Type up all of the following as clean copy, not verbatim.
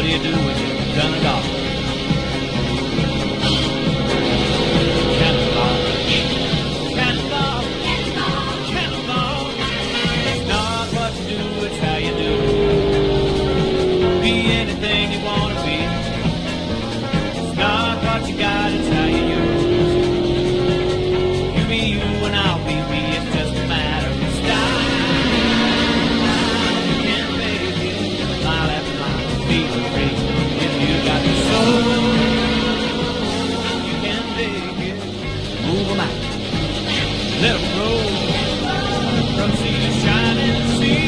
you do when you've done it all? Cannonball, cannonball, cannonball, cannonball. It's not what you do, it's how you do. Be anything you want to be. It's not what you got, it's how you use. You be you and I'll be me, it's just a matter of style. You can't make it, mile after mile, beat the race. If you got the soul, you can make it. Move 'em out, let 'em roll from sea to shining sea.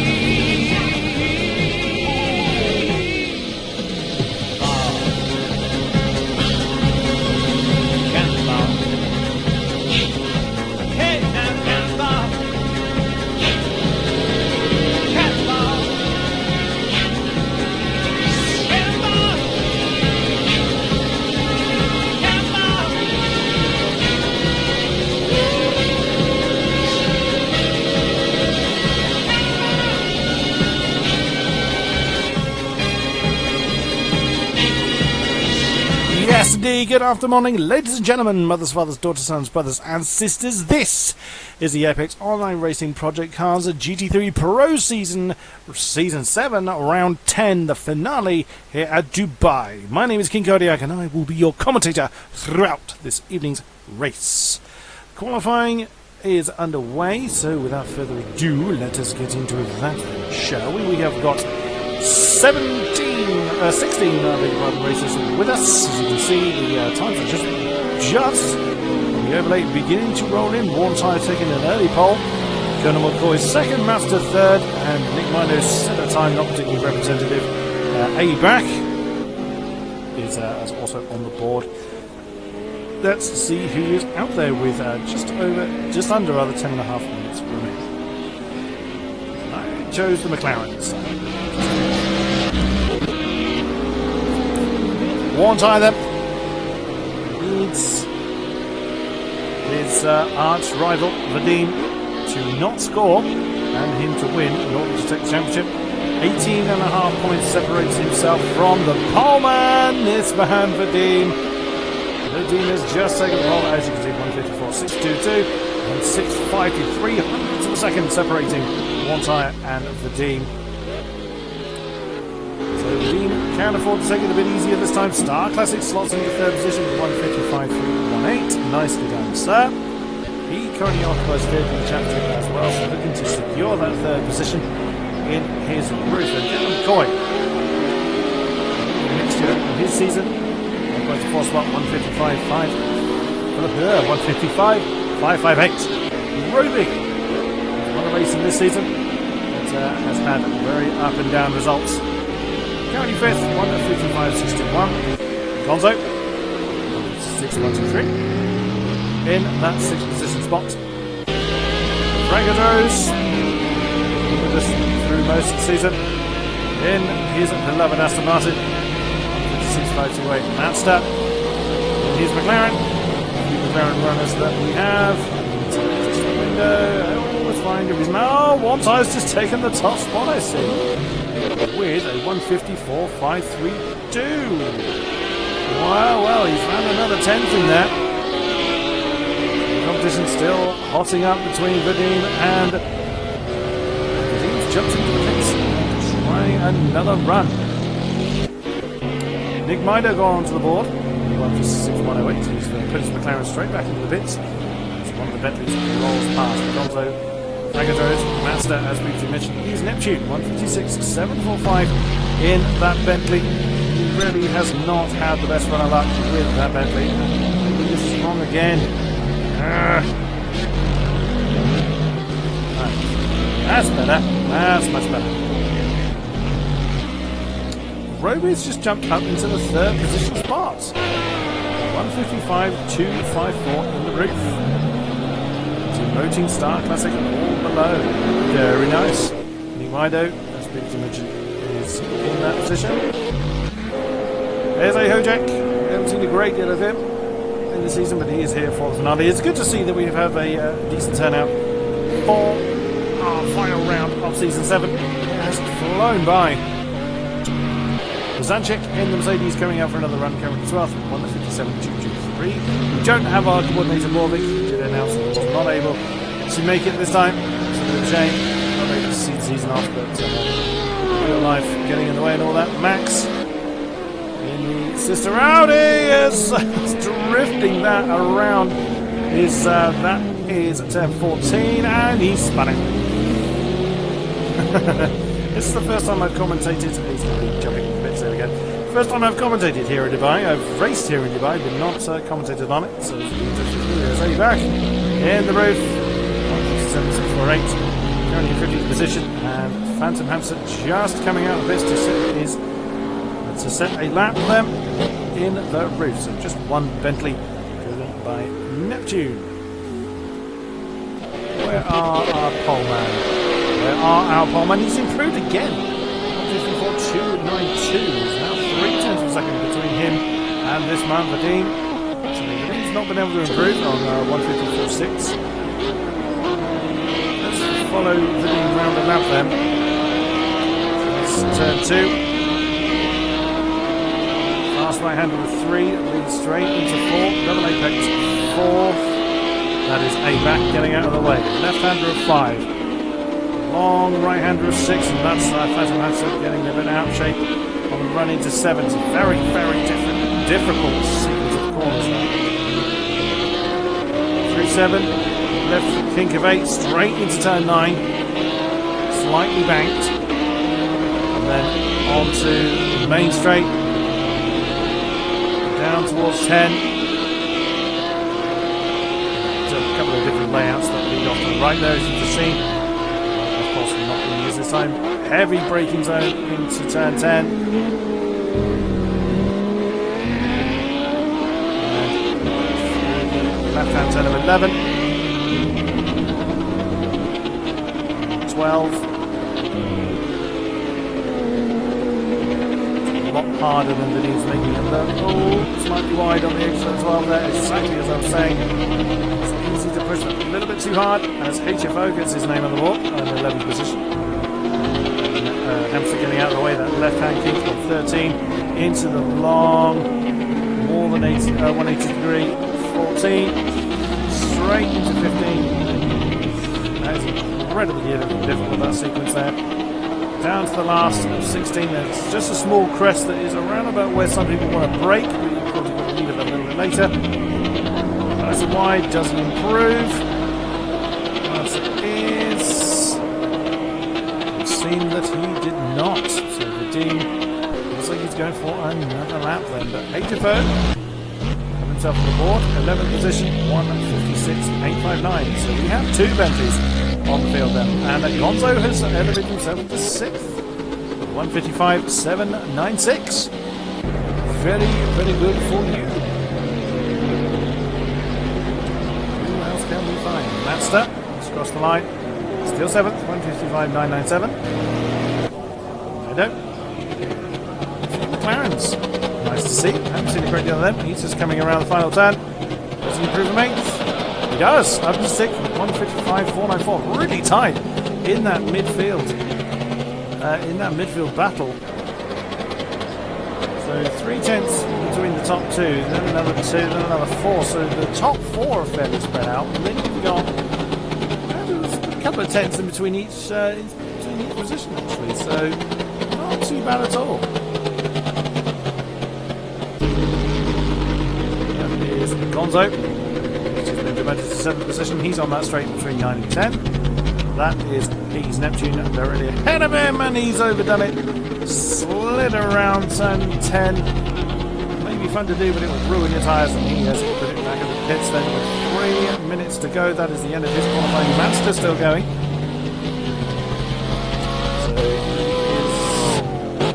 Yes, indeed. Good afternoon, ladies and gentlemen, mothers, fathers, daughters, sons, brothers, and sisters. This is the Apex Online Racing Project Cars GT3 Pro Season 7, Round 10, the finale here at Dubai. My name is King-Kodiak, and I will be your commentator throughout this evening's race. Qualifying is underway, so without further ado, let us get into that, shall we? We have got 16 races with us. As you can see, the times are just the overlay beginning to roll in. Warm Tire taking an early pole. Colonel McCoy second, Master third, and Nick Minos center time not particularly representative. A back is also on the board. Let's see who is out there with just under 10.5 minutes remaining. I chose the McLaren this time. Warm Tire then needs his arch rival Vadim to not score and him to win in order to take the championship. 18.5 points separates himself from the poleman. It's behind Vadim. Vadim has just taken the pole, as you can see, 154.622 and 653 hundredths of a second separating Warm Tire and Vadim. Vadim can afford to take it a bit easier this time. Star Classic slots into third position with 155.318. Nicely done, sir. He currently occupies third in the championship as well, so looking to secure that third position in his roof. And Dylan McCoy, next year in his season, occupies the fourth spot, 155.558. Roby has won a race in this season, but has had very up and down results. Currently fifth, 155.621. Gonzo, 6123. In that sixth position spot. Frangadros, with us through most of the season. In his beloved Aston Martin, 156.528. Mazda. In his McLaren. The McLaren runners that we have. Just the window. Let's find a reason. Oh, Warm Tire's just taken the top spot, I see. With a 154.532. Well, he's found another 10th in there. The competition still hotting up between Vadim and Vadim's jumped into the pits to try another run. Nick Mido gone onto the board. He won for 6.108. He's put his McLaren straight back into the pits. It's one of the Bentleys rolls past Gonzo. Frangadros, Mazda, as we've mentioned, he's Neptune, 156.745 in that Bentley. He really has not had the best run of luck with that Bentley. Maybe this is wrong again. That's better. That's much better. Roby's just jumped up into the third position spot. 155.254 in the roof. Voting Star Classic all below. Very nice. Niwido, as previously mentioned, is in that position. There's a Hojak. We haven't seen a great deal of him in the season, but he is here for the finale. It's good to see that we have a decent turnout for our final round of Season 7. It has flown by. Zanchik in the Mercedes coming out for another run, currently 12th, 1:57 GT3. We don't have our coordinator Morvik. He did announce that he was not able to make it this time. It's a bit of a shame. Not able to see the season off, but real life getting in the way and all that. Max in the sister Audi is drifting that around. That is turn 14, and he's spun it. This is the first time I've commentated. He's going to be jumping in bits there again. First time I've commentated here in Dubai. I've raced here in Dubai, but not commentated on it. So it's back in the roof. 1:57.648. Currently in 50th position, and Phantom Hamster just coming out of this to set a lap for them in the roof. So just one Bentley driven by Neptune. Where are our pole man? Where are our pole man? He's improved again. 1:54.292. Now 3 tenths of a second between him and this man, Vadim. So Vadim's not been able to improve on 1:54.6. Let's follow Vadim round the lap then. That's turn 2. Fast right-hander with 3, leads straight into 4, double apex 4. That is A back getting out of the way. Left-hander of 5. Long right-hander of 6, and that's Phantom Hamster getting a bit out of shape on the run into 7. It's a very, very difficult sequence of corners now. 3-7, left kink of 8, straight into turn 9. Slightly banked. And then onto the main straight. Down towards 10. So a couple of different layouts that lead off to the right there, as you can see. Of course, not going to use this time. Heavy braking zone into turn 10. And left hand turn of 11. 12. A lot harder than the needs making it look. Oh, slightly wide on the exit 12 there, exactly as I was saying. It's easy to push a little bit too hard as HFO gets his name on the wall in the 11th position. Hamster getting out of the way, that left hand kink on 13 into the long, more than 180 degree 14, straight into 15. That is incredibly difficult, that sequence there. Down to the last of 16. It's just a small crest that is around about where some people want to brake, but you've probably got to leave it a little bit later. Nice and wide, doesn't improve. As it is. It seemed that he did not. So Vadim looks like he's going for another lap then. But HFO got himself on the board. 11th position, 1:56.859. So we have 2 Bentleys on the field then, and Gonzo has elevated himself to 6th with 1:55.796. Very, very good for you. Who else can we find? Mazda has crossed the line, still 7th, 1:55.997. I don't. McLarens, nice to see. Haven't seen a great deal of them. He's just coming around the final turn. Does he improve a 8th? He does, up to 6th, 1:55.494, really tight in that midfield, battle. So 3 tenths between the top 2, then another 2, then another 4. So the top 4 are fairly spread out, and then you've got a couple of tenths in between each position actually. So not too bad at all. That is Gonzo. Demoted to 7th position. He's on that straight between 9 and 10. That is P's Neptune directly ahead of him, and he's overdone it. Slid around turn 10. Maybe fun to do, but it will ruin your tyres, and he has put it back at the pits then with 3 minutes to go. That is the end of his qualifying. Master still going. So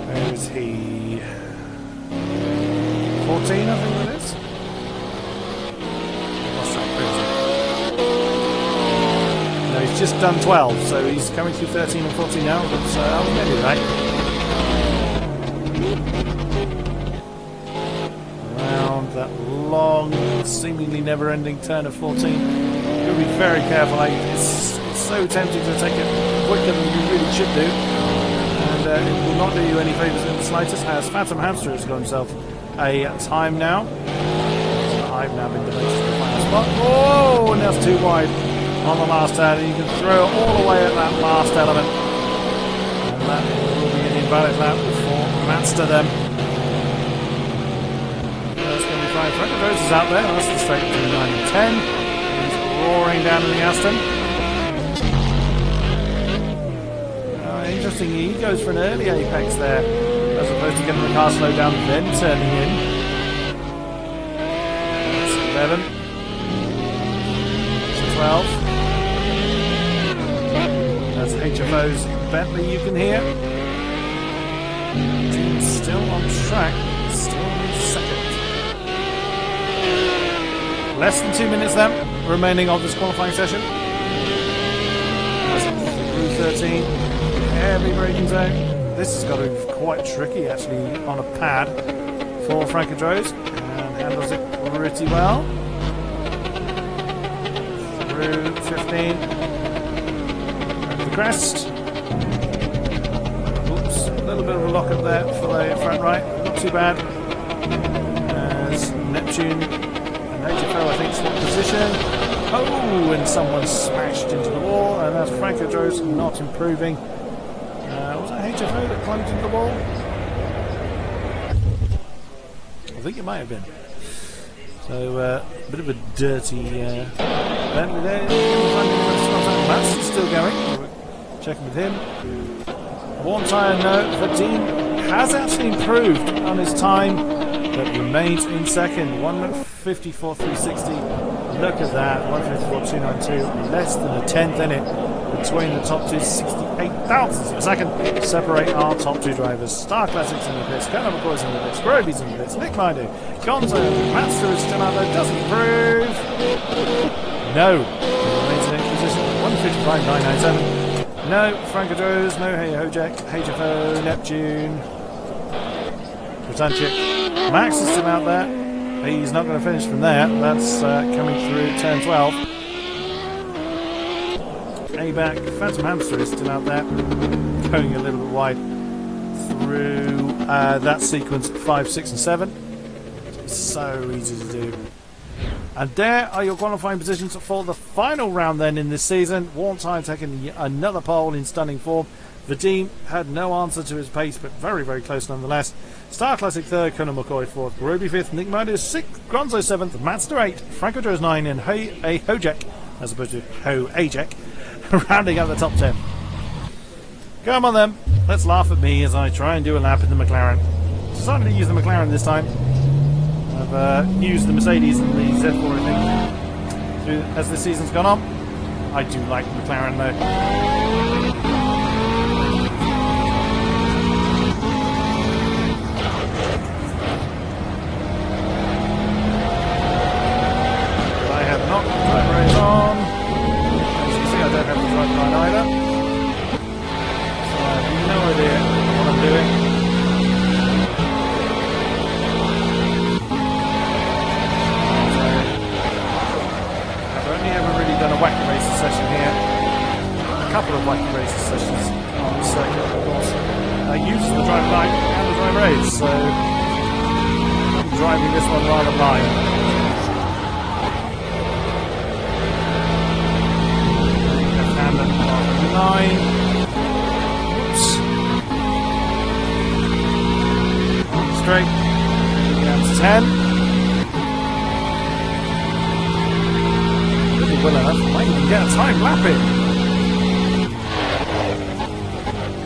where is he? 14, I think that is. He's just done 12, so he's coming through 13 and 14 now, but maybe right. Around that long, seemingly never-ending turn of 14. You've got to be very careful. It's so tempting to take it quicker than you really should do. And it will not do you any favours in the slightest, as Phantom Hamster has got himself a time now. So I've now been demoted to the final spot. Oh, and that's too wide on the last turn, and you can throw it all away at that last element. And that will be an invalid lap for Matster then. That's going to be fine. Frank Rose is out there. That's the straight between 9 and 10. He's roaring down in the Aston. Interesting, he goes for an early apex there, as opposed to getting the car slowed down and then turning in. That's 11. That's 12. That's HFO's Bentley you can hear. Team still on track, still in second. Less than 2 minutes then, remaining of this qualifying session. That's through 13. Heavy braking zone. This has got to be quite tricky actually on a pad for Francadros, and handles it pretty well. Through 15. Over the crest. Oops, a little bit of a lock up there for the front right. Not too bad. As Neptune and HFO I think swap position. Oh, and someone smashed into the wall, and that's Francadros not improving. Was that HFO that climbed into the wall? I think it might have been. So, a bit of a dirty Bentley there. Matt's still going. Checking with him. One tyre no. Vadim has actually improved on his time, but remains in second. 1:54.360. Look at that. 1:54.292. Less than a tenth in it. Between the top two, 68 thousandths of a second separate our top two drivers. Star Classics in the pits, Carnival Boys in the pits, Groby's in the pits, Nick Mindu, Gonzo, Matster is still out there, doesn't improve. No. Remains in eighth position, 1:55.997. No, Francadros, no Hojek, HFO, Neptune, Britannic. Max is still out there. He's not going to finish from there. That's coming through turn 12. A-back, Phantom Hamster is still out there, going a little bit wide through that sequence at 5, 6 and 7. It's so easy to do. And there are your qualifying positions for the final round then in this season. Warntime taking another pole in stunning form. Vadim had no answer to his pace, but very, very close nonetheless. Star Classic 3rd, Conor McCoy 4th, Groby 5th, Nick Mindu 6th, Gronzo 7th, Matster 8th, Francadros 9, and Hojek, as opposed to Ho-Ajek, rounding out the top 10. Come on then, let's laugh at me as I try and do a lap in the McLaren. Decided to use the McLaren this time. I've used the Mercedes and the Z4 I think as the season's gone on. I do like the McLaren though. I have not got the time race on. As you can see, I don't have the drive line either. So I have no idea what I'm doing. Done a wacky races session here, a couple of wacky races sessions on the circuit, of course. Uses the drive line and the drive race, so I'm driving this one rather blind. Left hand at 9. Oops. Straight. Down to 10. Well enough, I might even get a time lapping.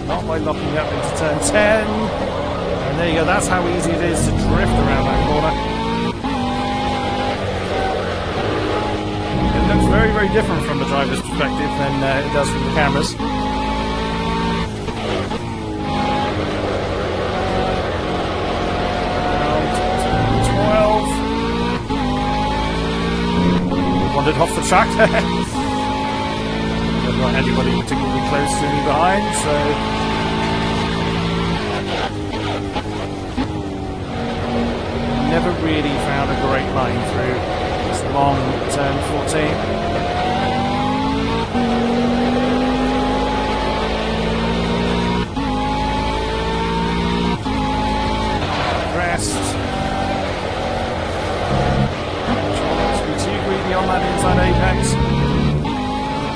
Not by locking up into turn 10. And there you go, that's how easy it is to drift around that corner. It looks very, very different from the driver's perspective than it does from the cameras. Wandered off the track there. Don't want anybody particularly close to me behind, so never really found a great line through this long turn 14. on that inside apex. A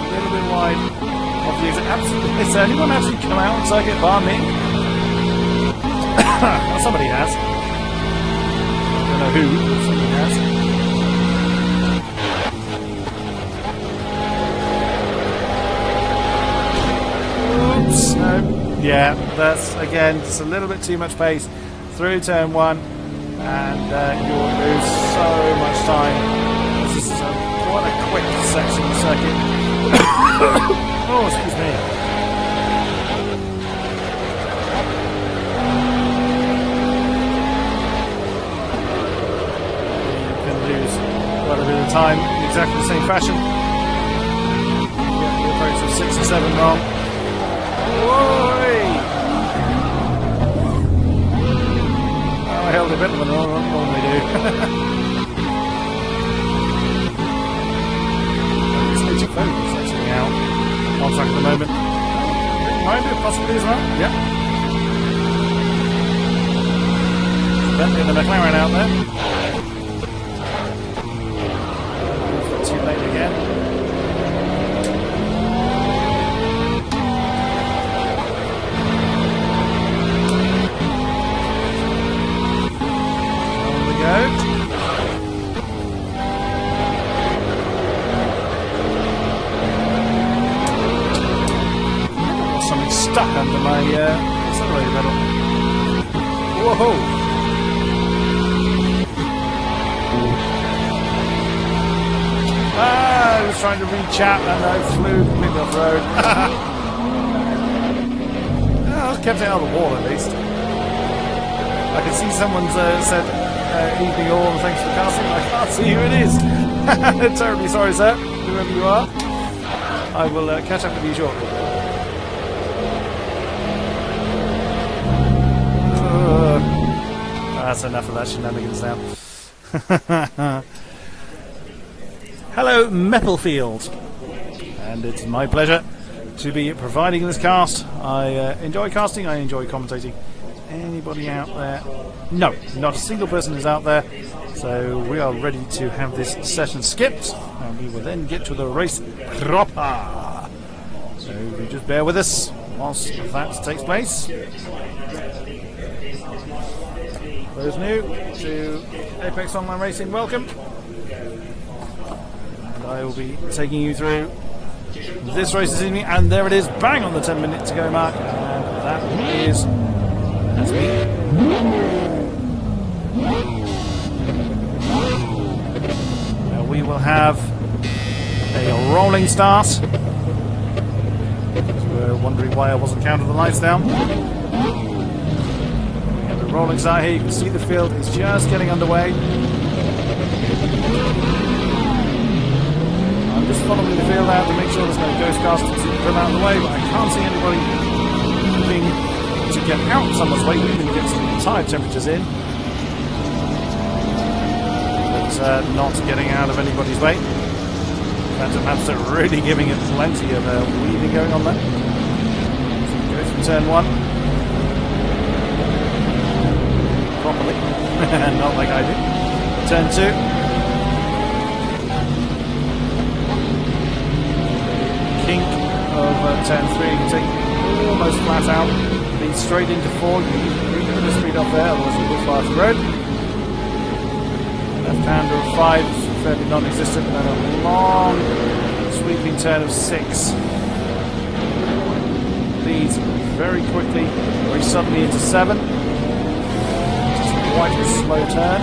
little bit wide of the exit. Has anyone actually come out and circuit bar me? Well, somebody has. I don't know who, but somebody has. Oops. No. Yeah, that's, again, just a little bit too much pace through turn 1. And you'll lose so much time. This is quite a quick section of the circuit. Oh, excuse me. You can lose quite a bit of time in exactly the same fashion. Get the approach of 6 and 7 wrong. Whoa! I held a bit of an on, normally do. This needs a focus actually out on track at the moment. Might be a possibility as well. Yep. Bentley and the McLaren out there. Too late again. Something stuck under my accelerator pedal. Whoa! I was trying to reach out and I flew completely off the road. I kept it out of the wall at least. I can see someone's said evening all and thanks for casting. I can't see who it is. Terribly sorry, sir, whoever you are. I will catch up with you shortly. That's enough of that shenanigans now. Hello, Mepplefield. And it's my pleasure to be providing this cast. I enjoy casting, I enjoy commentating. Anybody out there? No, not a single person is out there. So we are ready to have this session skipped, and we will then get to the race proper. So you just bear with us whilst that takes place. Those new to Apex Online Racing, welcome. And I will be taking you through this race this evening, and there it is, bang on the 10-minute to go mark, and that's me. We will have a rolling start. We're wondering why I wasn't counting the lights down. We have a rolling start here. You can see the field is just getting underway. I'm just following the field out to make sure there's no ghost cars to come out of the way, but I can't see anybody moving to get out someone's way. We can get some tyre temperatures in. Not getting out of anybody's way. Phantom Hamster really giving it plenty of weaving going on there. So we go through turn 1 properly, not like I did. Turn 2. Kink of turn 3. You take almost flat out, lead straight into 4. You need a bit of speed up there, otherwise you will fly off the road. Left-hander of 5 is fairly non-existent, and then a long sweeping turn of 6. Leads very quickly, very suddenly into 7. Just quite a slow turn.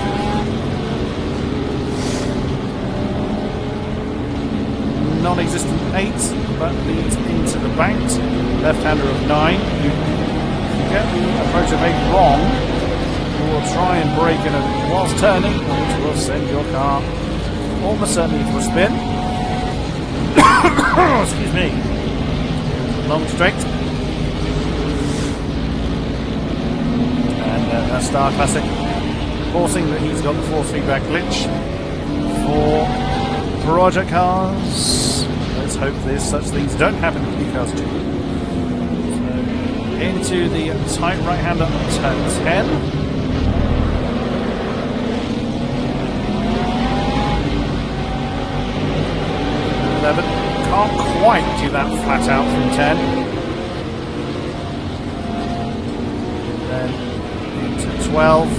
Non-existent 8, but leads into the banked. Left-hander of 9. If you get the approach of 8 wrong, will try and brake in whilst turning, which will send your car almost certainly into a spin. Excuse me. Long straight. And a Star Classic, forcing that he's got the 4 feedback glitch for project cars. Let's hope such things don't happen to Q cars too. So into the tight right-hander turn 10. quite do that flat out from 10. Then into 12.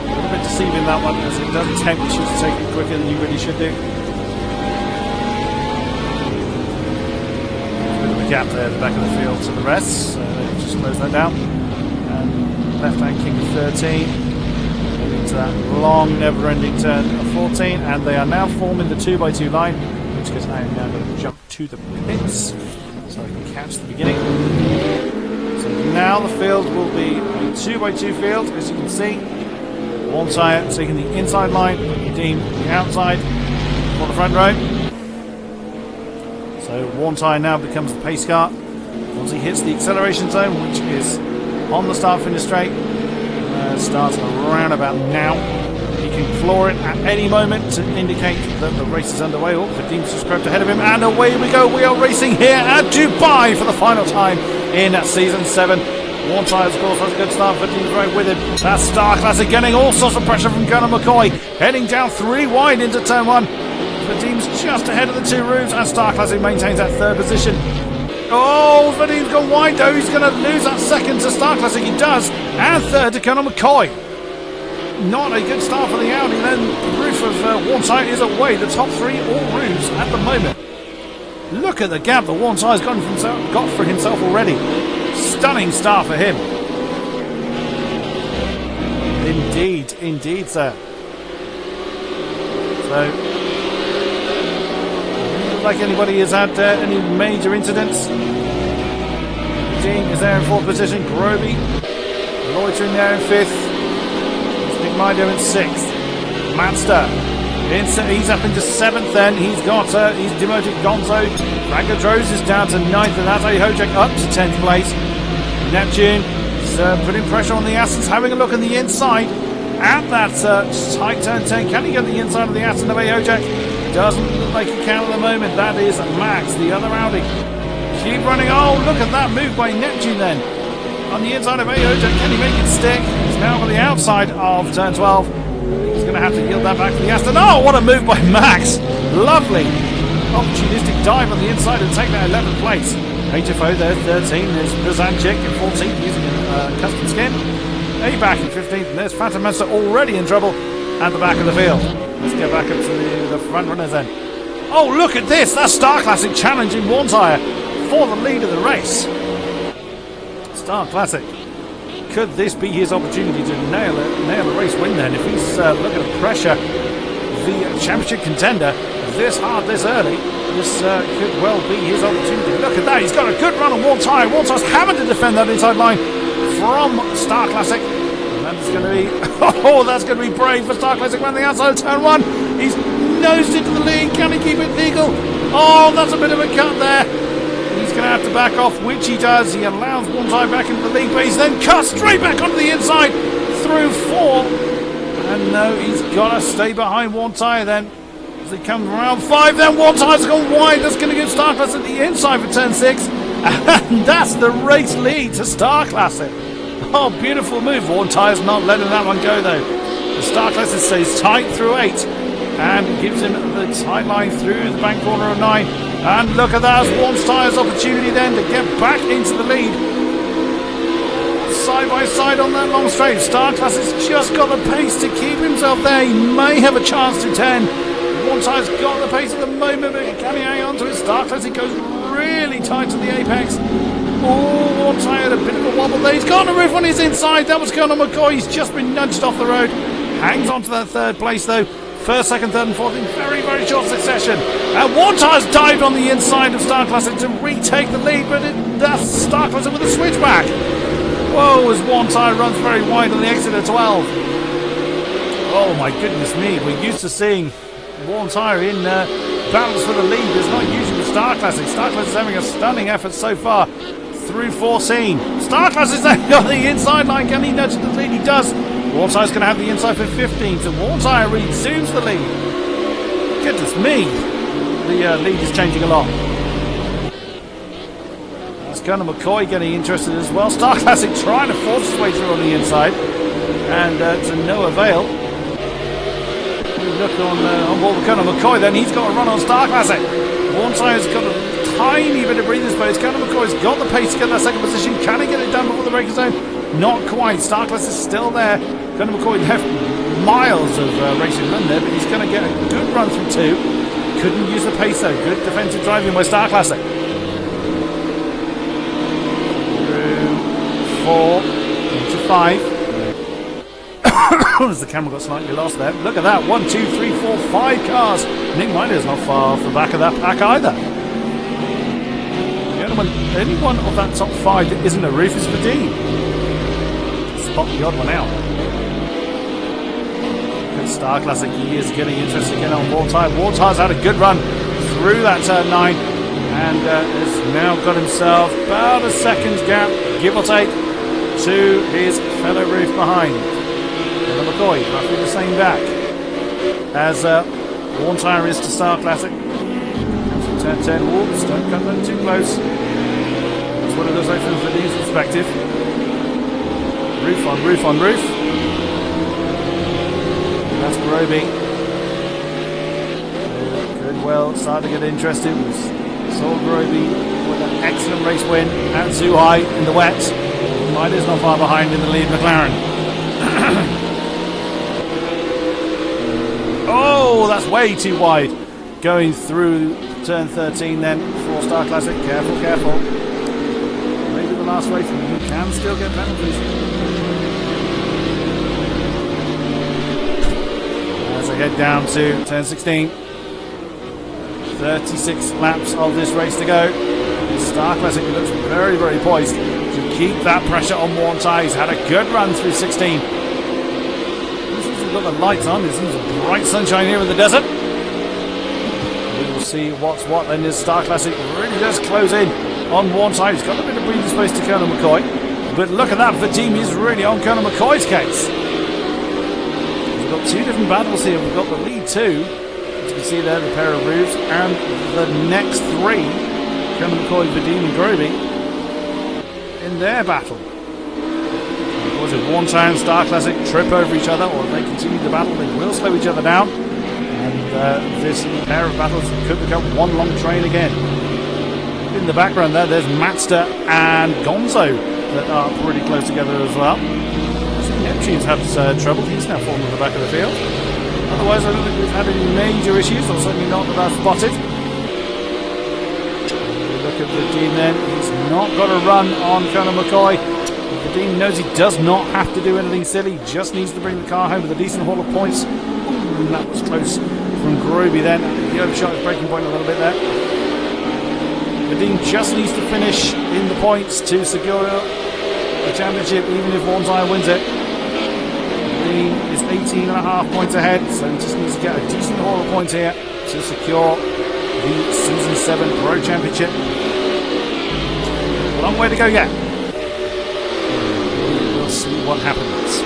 A little bit deceiving that one, as it does tempt you to take it quicker than you really should do. Gap there at the back of the field to the rest, so just close that down. And left hand King of 13, into that long never-ending turn of 14, and they are now forming the 2x2 line, which because I am now going to jump to the pits so I can catch the beginning. So now the field will be a 2x2 field, as you can see. One tyre taking the inside line, Dean the outside for the front row. So one tyre now becomes the pace car. Once he hits the acceleration zone, which is on the start-finish straight, starts around about now. He can floor it at any moment to indicate that the race is underway. Oh, Vadim's just crept ahead of him, and away we go. We are racing here at Zhuhai for the final time in Season 7. One tyre, of course, has a good start. Vadim's right with him. That's Star Classic getting all sorts of pressure from Gunnar McCoy, heading down 3 wide into turn 1. Vadim's just ahead of the 2 roofs, and Star Classic maintains that 3rd position. Oh, Vadim's gone wide though. He's going to lose that 2nd to Star Classic. He does, and 3rd to Gunnar McCoy. Not a good start for the Audi. Then the roof of one tyre is away. The top 3 all roofs at the moment. Look at the gap that one tyre's got for himself already. Stunning start for him. Indeed, sir. So, like anybody has had any major incidents. Dean is there in 4th position. Groby loitering there in 5th. Big Mido in 6th. Manster he's up into 7th. Then he's demoted Gonzo. Ragadros is down to 9th, and that's Hojek up to 10th place. Neptune is putting pressure on the Astons, having a look on the inside at that tight turn 10. Can he get the inside of the Aston of Hojek? Doesn't look like he can at the moment. That is Max, the other Audi. Keep running. Oh, look at that move by Neptune then. On the inside of Hojek, can he make it stick? He's now on the outside of turn 12. He's going to have to yield that back to the Aston. Oh, what a move by Max. Lovely. Opportunistic dive on the inside and take that 11th place. HFO there, 13. There's Brzanchik in 14th using a custom skin. A-Back in 15th. And there's Phantom Master already in trouble at the back of the field. Let's get back up to the front runners then. Oh, look at this. That's Star Classic challenging one tyre for the lead of the race. Star Classic. Could this be his opportunity to nail a race win then? If he's looking to pressure the championship contender this hard, this early, this could well be his opportunity. Look at that. He's got a good run on one tyre. One tyre's having to defend that inside line from Star Classic. That's going to be, that's going to be brave for Star Classic around the outside of turn 1. He's nosed into the lead. Can he keep it legal? Oh, that's a bit of a cut there. He's going to have to back off, which he does. He allows one tyre back into the lead, but he's then cut straight back onto the inside through 4. And no, he's got to stay behind one tyre then. As he comes around 5, then one tyre's gone wide. That's going to give Star Classic the inside for turn 6. And that's the race lead to Star Classic. Oh, beautiful move. One tyre's not letting that one go though. The Star Classic stays tight through 8 and gives him the tight line through the bank corner of 9. And look at that, as one tyre's opportunity then to get back into the lead. Side by side on that long straight. Star Classic's just got the pace to keep himself there. He may have a chance to 10. One tyre's got the pace at the moment, but can he hang on to it? Star Classic goes really tight to the apex. Oh, one tyre had a bit of a wobble there. He's got a roof on his inside. That was Gunnar McCoy. He's just been nudged off the road. Hangs on to that 3rd place though. 1st, 2nd, 3rd and 4th in very, very short succession. And one tyre's dived on the inside of Star Classic to retake the lead, but that's Star Classic with a switchback. Whoa, as one tyre runs very wide on the exit of 12. Oh my goodness me. We're used to seeing one tyre in balance for the lead. It's not usually with Star Classic. Star Classic is having a stunning effort so far. Through 14. Star Classic's then got the inside line. Can he nudge the lead? He does. One tyre's going to have the inside for 15. So one tyre resumes the lead. Goodness me. The lead is changing a lot. That's Gunnar McCoy getting interested as well. Star Classic trying to force his way through on the inside. And to no avail. Look on board with Colonel McCoy then. He's got a run on Star Classic. Warntire's got a tiny bit of breathing space. Colonel McCoy's got the pace to get that second position. Can he get it done before the braking zone? Not quite. Star Classic is still there. Colonel McCoy left miles of racing run there, but he's going to get a good run through 2. Couldn't use the pace though. Good defensive driving by Star Classic. Through 4 into 5. As the camera got slightly lost there. Look at that. 1, 2, 3, 4, 5 cars. Nick Miner's not far off the back of that pack either. The only one of that top 5 that isn't a roof is Vadim. Spot the odd one out. Good Star Classic. He is getting interested again on Wartire. Wartire's had a good run through that turn 9 and has now got himself about a second's gap, give or take, to his fellow roof behind. McCoy, roughly the same back as Wartire is to Star Classic. Turn 10, whoops, don't cut them too close. That's what it looks like from Vadim's perspective. Roof on roof on roof. That's Groby. Goodwell started to get interested. We saw Groby with an excellent race win at Zhuhai in the wet. Miner's not far behind in the lead McLaren. Oh, that's way too wide. Going through turn 13 then for Star Classic. Careful, careful. Maybe the last race, you can still get penalties. As I head down to turn 16. 36 laps of this race to go. Star Classic looks very, very poised to keep that pressure on Wartire. He's had a good run through 16. Got the lights on. There's some bright sunshine here in the desert. We will see what's what. Then this Star Classic really does close in on Wartire. He's got a bit of breathing space to Colonel McCoy, but look at that. Vadim is really on Colonel McCoy's case. We've got 2 different battles here. We've got the lead 2, as you can see there, the pair of roofs, and the next 3, Colonel McCoy, Vadim, and Groby, in their battle. Was it Wartire and Star Classic trip over each other, or if they continue the battle, they will slow each other down, and this pair of battles could become one long train again. In the background there's Mazda and Gonzo that are pretty close together as well. Neptune's had trouble. He's now fallen to the back of the field. Otherwise, I don't think we've had any major issues, or certainly not that I've spotted. Look at Vadim then. He's not got a run on Colonel McCoy. Vadim knows he does not have to do anything silly, he just needs to bring the car home with a decent haul of points. Ooh, and that was close from Groby then. He overshot his braking point a little bit there. Vadim just needs to finish in the points to secure the championship, even if Wartire wins it. Vadim is 18.5 points ahead, so he just needs to get a decent haul of points here to secure the Season 7 Pro Championship. A long way to go yet. See what happens.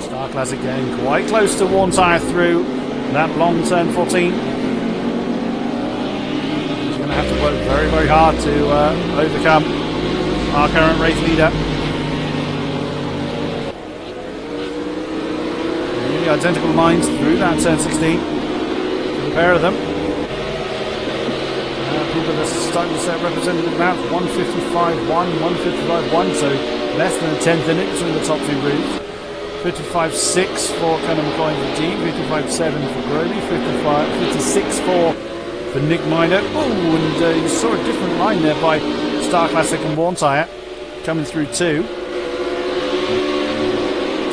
Star Classic getting quite close to Wartire through that long turn 14. He's going to have to work very, very hard to overcome our current race leader. Nearly identical lines through that turn 16. The pair of them. People that are starting to set representative maps, 155.1, 155.1, so less than a tenth in it between the top 2 routes. 55.6 for Colonel McCoy and Vadim, 55.7 for Groby, 56.4 for Nick Miner. Oh, and you saw a different line there by Star Classic and Wartire coming through too.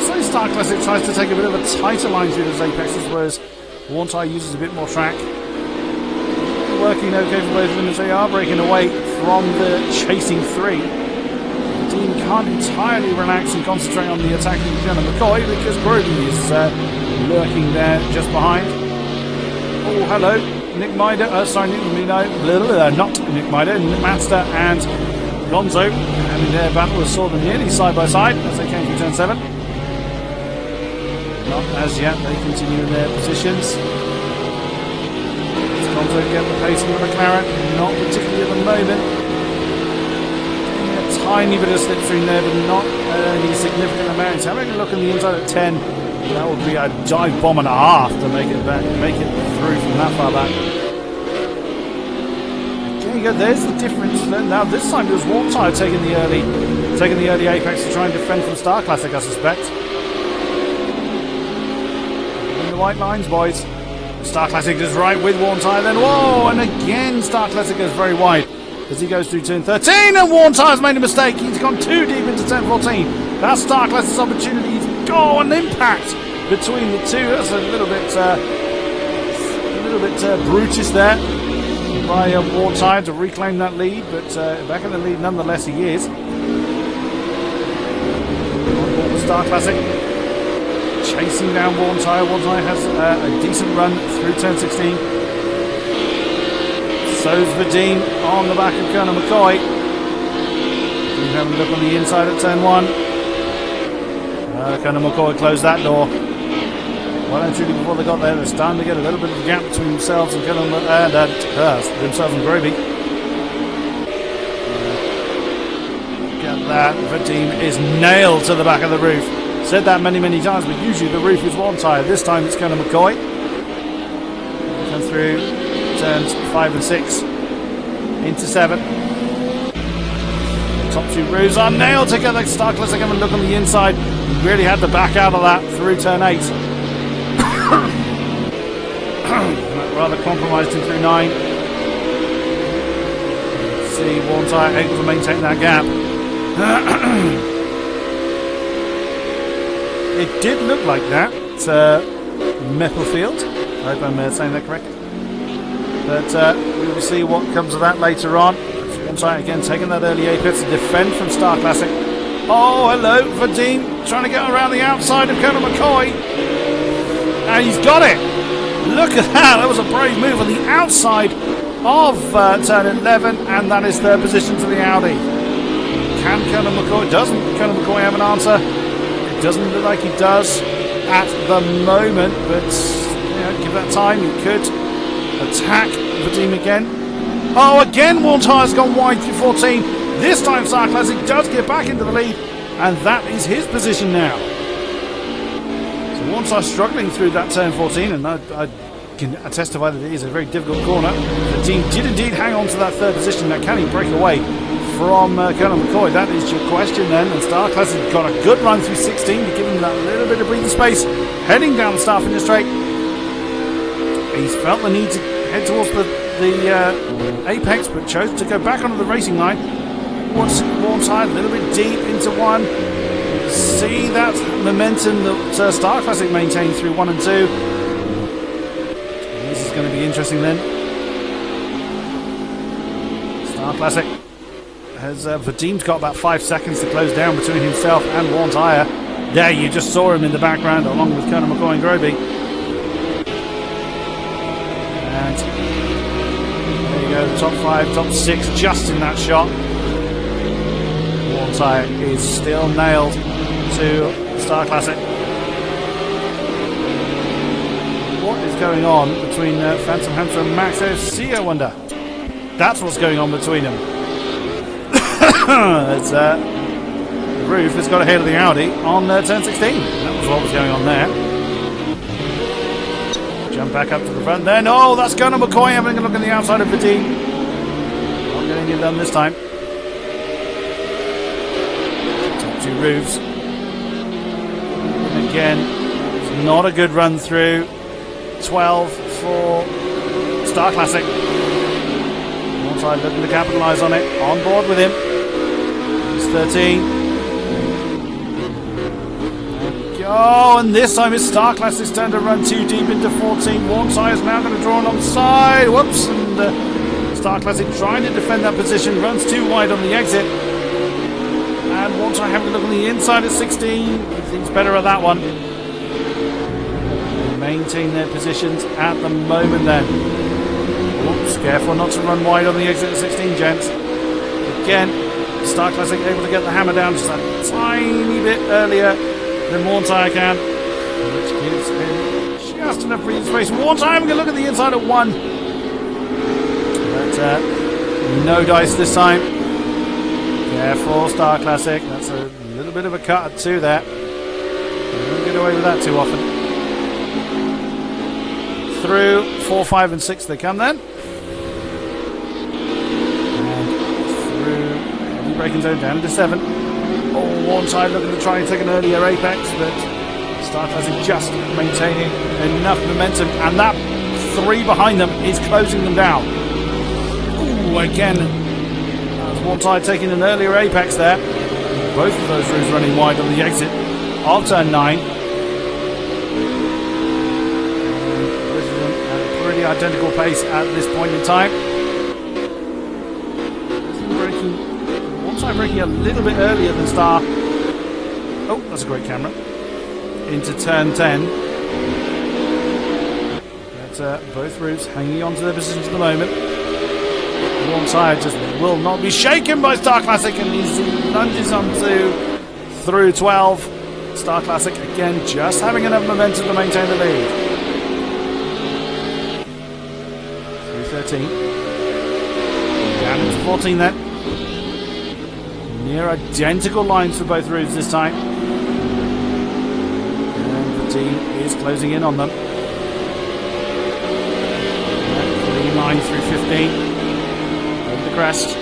So Star Classic tries to take a bit of a tighter line through those apexes, whereas Wartire uses a bit more track. Working okay for both of them as they are breaking away from the chasing 3. The team can't entirely relax and concentrate on the attacking Colonel McCoy because Groby is lurking there just behind. Oh, hello, Nick Mider. Not Nick Mider, Mazda and Gonzo. And in their battle, we saw them nearly side by side as they came through turn 7. Not as yet, they continue in their positions. Gonzo getting the pace of the McLaren, not particularly at the moment. A tiny bit of slipstream there, but not any significant amount. Having a look on the inside at 10 That would be a dive bomb and a half to make it back, make it through from that far back. There you go. There's the difference. Now this time it was Wartire taking the early apex to try and defend from Star Classic, I suspect. In the white lines, boys. Star Classic is right with Wartire. Then whoa, and again Star Classic goes very wide as he goes through turn 13, and Wartire's made a mistake. He's gone too deep into turn 14. That's Star Classic's opportunity. Oh, an impact between the two. That's a little bit brutish there by Wartire to reclaim that lead, but back in the lead nonetheless he is. Star Classic chasing down Wartire. Wartire has a decent run through turn 16. So's Vadim on the back of Colonel McCoy. Vadim having a look on the inside at turn 1. Colonel McCoy closed that door. Well and truly before they got there, they're starting to get a little bit of a gap between themselves and themselves and Groby. Look at that. Vadim is nailed to the back of the roof. Said that many times, but usually the roof is Wartire. This time it's Colonel McCoy. Come through turns 5 and 6 into 7. Top two roofs are nailed together. Star Classic having a look on the inside. Really had to back out of that through turn 8. Rather compromised him through 9. See Wartire able to maintain that gap. It did look like that. Metalfield. I hope I'm saying that correctly. But we will see what comes of that later on. Wartire again taking that early apex to defend from Star Classic. Oh, hello, Vadim trying to get around the outside of Colonel McCoy. And he's got it. Look at that. That was a brave move on the outside of turn 11, and that is third position to the Audi. Can Colonel McCoy? Doesn't Colonel McCoy have an answer? It doesn't look like he does at the moment, but give that time. He could attack Vadim again. Oh, again Wartire's gone wide through 14. This time Star Classic does get back into the lead, and that is his position now. So Wartire struggling through that turn 14, and I can testify that it is a very difficult corner. The team did indeed hang on to that third position. Now can he break away from Colonel McCoy? That is your question then. And Star Classic got a good run through 16 to give him that little bit of breathing space, heading down the start finish straight. He's felt the need to head towards the apex, but chose to go back onto the racing line. Wartire a little bit deep into 1. See that momentum that Star Classic maintained through 1 and 2. This is going to be interesting then. Star Classic has Vadim's got about 5 seconds to close down between himself and Wartire. There, you just saw him in the background along with Colonel McCoy and Groby. And there you go, the top 5, top 6 just in that shot. Wartire is still nailed to Star Classic. What is going on between Phantom Hamster and Max OC, I wonder? That's what's going on between them. It's, the roof has got ahead of the Audi on turn 16. That was what was going on there. Jump back up to the front then. Oh, that's Colonel McCoy having a look on the outside of Vadim. Not getting it done this time. Top two roofs. And again, it's not a good run through. 12 for Star Classic. Wartire looking to capitalise on it. On board with him. It's 13. Oh, and this time it's Star Classic's turn to run too deep into 14. Wartire is now going to draw alongside. Whoops. And Star Classic trying to defend that position. Runs too wide on the exit. And Wartire having a look on the inside at 16. He thinks better of that one. They maintain their positions at the moment then. Whoops. Careful not to run wide on the exit at 16, gents. Again, Star Classic able to get the hammer down just a tiny bit earlier than Wartire can, which gives him just enough breathing space. Wartire having a look at the inside at 1, but no dice this time. Careful, Star Classic. That's a little bit of a cut at 2 there. We'll get get away with that too often. Through 4, 5 and 6 they come then. And through heavy braking zone down to 7. Oh, one side looking to try and take an earlier apex, but Star Classic just maintaining enough momentum, and that 3 behind them is closing them down. Ooh, again, one side taking an earlier apex there. Both of those roofs running wide on the exit of turn 9. Both of them at a pretty identical pace at this point in time. One side braking a little bit earlier than Star. Oh, that's a great camera. Into turn 10. But both roofs hanging on to their positions at the moment. One side just will not be shaken by Star Classic, and he lunges onto through 12. Star Classic again just having enough momentum to maintain the lead. Through 13. Down into 14 then. Near identical lines for both roofs this time. And the team is closing in on them. 9 through 15. Crest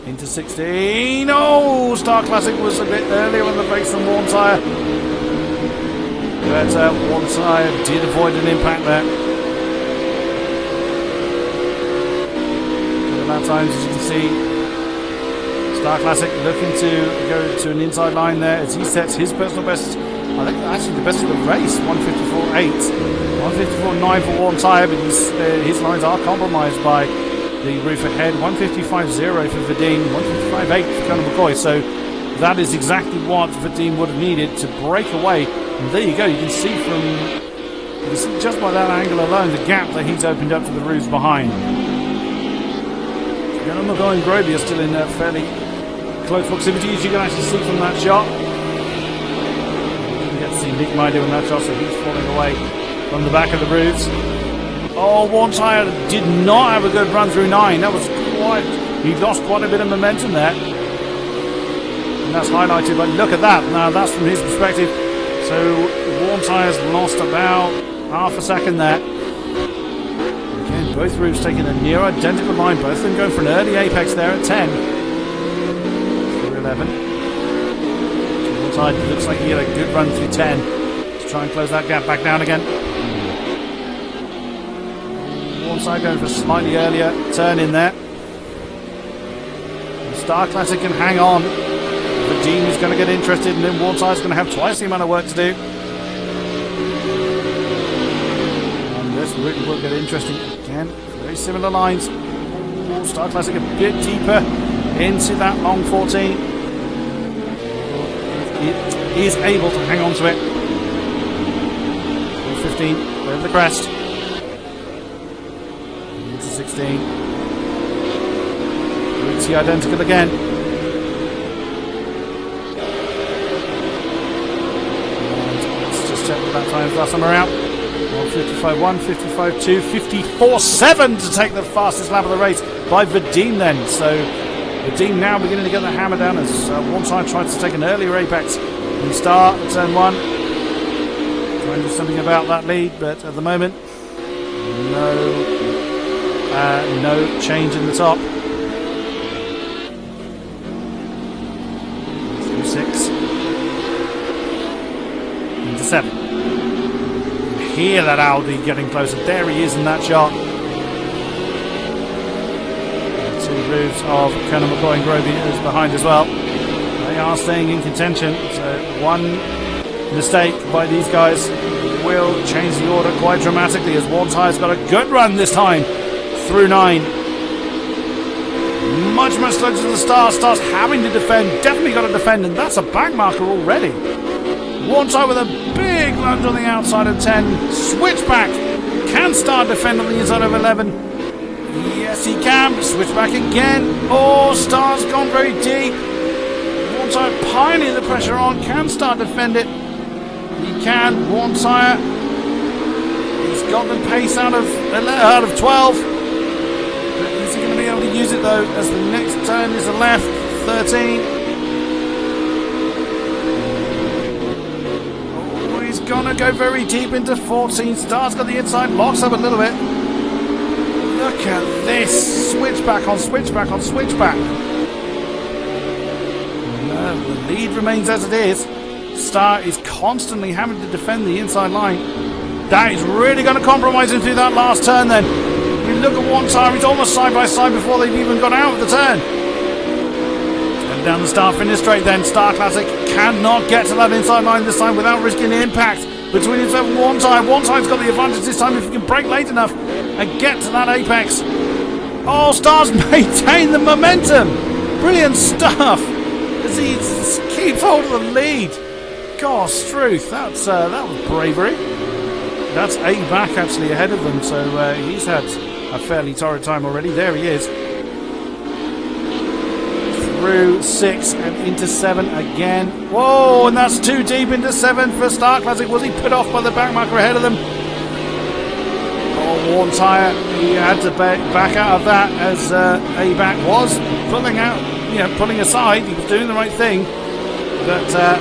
into 16. Oh, Star Classic was a bit earlier on the brakes than One Tyre, but One Tyre did avoid an impact there. At that time, as you can see, Star Classic looking to go to an inside line there as he sets his personal best. I think actually the best of the race, 154.8, 154.9 for One Tyre, but his lines are compromised by the roof ahead. 155.0 for Vadim, 155.8 for Conor McCoy. So that is exactly what Vadim would have needed to break away. And there you go. You can see just by that angle alone the gap that he's opened up for the roofs behind. Conor McCoy and Groby are still in fairly close proximity, as you can actually see from that shot. You can get to see Nick Maida in that shot, so he's falling away from the back of the roofs. Oh, One Tyre did not have a good run through 9. That was he lost quite a bit of momentum there. And that's highlighted, but look at that. Now that's from his perspective. So One Tyre's lost about half a second there. Again, both roofs taking a near identical line. Both of them going for an early apex there at 10. Through 11. One Tyre looks like he had a good run through 10 to try and close that gap back down again. One side going for a slightly earlier turn in there. The Star Classic can hang on. The team is going to get interested, and then One Side's going to have twice the amount of work to do. And this really will get interesting again. Very similar lines. Star Classic a bit deeper into that long 14. It is able to hang on to it. 15 over the crest. 16. It's the identical again. And let's just check that time's last time around. 155.1, 55.2, 54.7 to take the fastest lap of the race by Vadim then. So Vadim now beginning to get the hammer down as One Side tries to take an earlier apex and start turn 1. Trying to do something about that lead, but at the moment, no change in the top. Through 6. Into 7. Hear that Audi getting closer. There he is in that shot. The 2 roofs of Conor McCoy and Groby is behind as well. They are staying in contention. So one mistake by these guys will change the order quite dramatically, as One Tyre's got a good run this time. Through 9. Much closer to the start. Starts having to defend. Definitely got to defend, and that's a back marker already. One Tyre with a big lunge on the outside of 10. Switch back. Can Star defend on the inside of 11? Yes, he can. Switch back again. Oh, Star's gone very deep. One Tyre piling the pressure on. Can Star defend it? He can. One Tyre. He's got the pace out of 12. Is he going to be able to use it though, as the next turn is a left, 13. gonna go very deep into 14. Star's got the inside, locks up a little bit. Look at this. Switchback on switchback on switchback. The lead remains as it is. Star is constantly having to defend the inside line. That is really going to compromise him through that last turn then. You look at one tire, he's almost side by side before they've even got out of the turn. And down the Star finish straight then. Star Classic cannot get to that inside line this time without risking impact between himself and one tire. One tire's got the advantage this time if he can brake late enough and get to that apex. Oh, Star's maintained the momentum. Brilliant stuff as he keeps hold of the lead. Gosh, truth, that was bravery. That's back actually ahead of them, so he's had a fairly torrid time already. There he is. Through 6 and into 7 again. Whoa, and that's too deep into 7 for Star Classic. Was he put off by the backmarker ahead of them? Oh, one tyre. He had to back out of that as back was pulling out, pulling aside. He was doing the right thing, but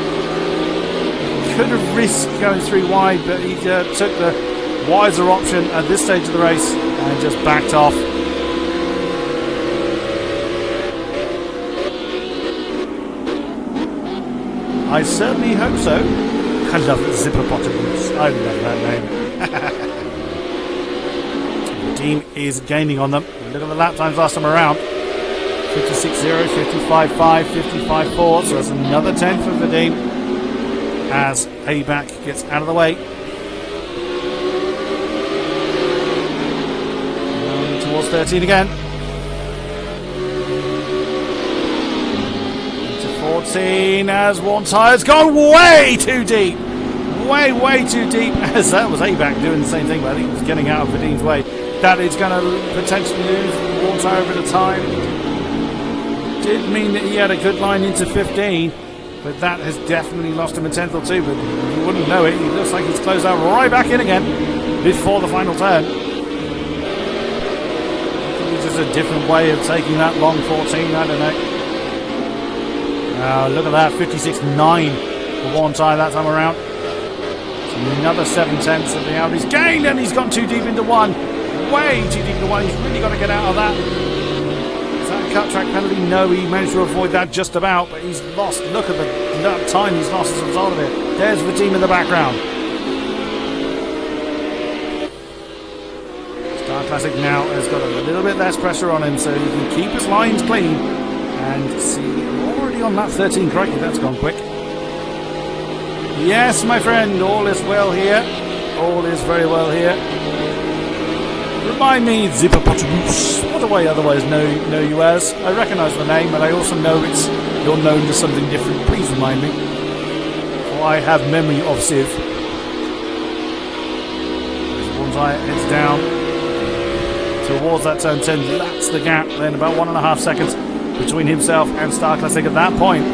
could have risked going through wide, but he took the wiser option at this stage of the race and just backed off. I certainly hope so. I love Zipperpotamus. I love that name. The team is gaining on them. Look at the lap times last time around. 56.0, 55.5, 55.4. So that's another 10 for Vadim as ABAC gets out of the way. And towards 13 again. Into 14 as one tire's gone way too deep. Way too deep, as that was ABAC doing the same thing, but I think he was getting out of Vadim's way. That is going to potentially lose one tire a bit of time. Did mean that he had a good line into 15. But that has definitely lost him a tenth or two, but you wouldn't know it. He looks like he's closed out right back in again before the final turn. It's just a different way of taking that long 14, I don't know. Look at that, 56.9 for one tire that time around. So another 7 tenths of the Audi's gained, and he's gone too deep into one. Way too deep into one. He's really got to get out of that. Cut track penalty? No, he managed to avoid that just about, but he's lost. Look at the time he's lost as a result of it. There's the team in the background. Star Classic now has got a little bit less pressure on him, so he can keep his lines clean. And see, already on lap 13. Crikey, that's gone quick. Yes, my friend, all is well here. All is very well here. Remind me, Zipperpotamus. What do I otherwise know you as? I recognise the name, but I also know you're known to something different. Please remind me. For I have memory of Civ. One tire heads down towards that turn 10. That's the gap. Then about 1.5 seconds between himself and Star Classic at that point.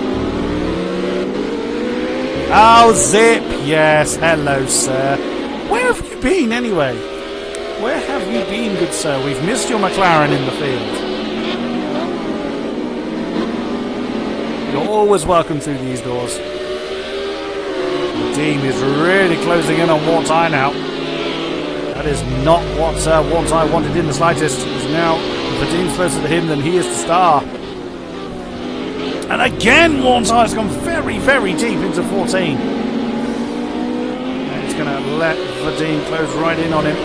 Oh, Zip. Yes. Hello, sir. Where have you been anyway? Where have you been, good sir? We've missed your McLaren in the field. You're always welcome through these doors. The team is really closing in on one tire now. That is not what one tire wanted in the slightest. He's now, the team's closer to him than he is to Star. And again, one tire's gone very deep into 14. And it's going to let Vadim close right in on him.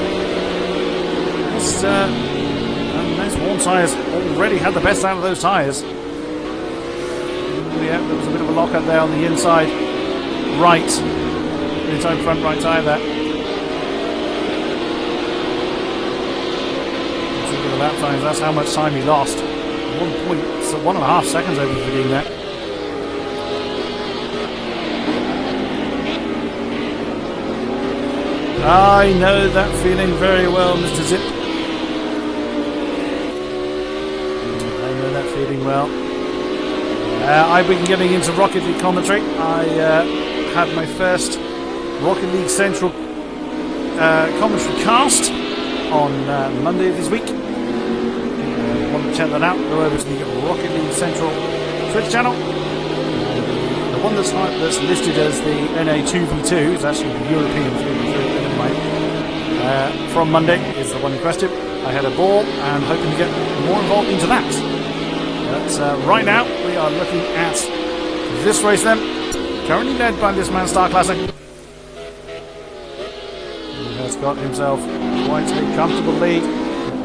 And this one tire's already had the best out of those tires. Yeah, there was a bit of a lock-up there on the inside right. Inside front right tire there. Let's look at the lap times. That's how much time he lost. 1.5 seconds over for doing that. I know that feeling very well, Mr. Zip. Feeling well. I've been getting into Rocket League commentary. I had my first Rocket League Central commentary cast on Monday of this week. Want to check that out? Go over to the Rocket League Central Twitch channel. The one that's listed as the NA2V2 is actually the European 3v3 anyway. From Monday is the one in question. I had a ball and hoping to get more involved into that. But right now we are looking at this race then, currently led by this man Star Classic. He has got himself quite a comfortable lead,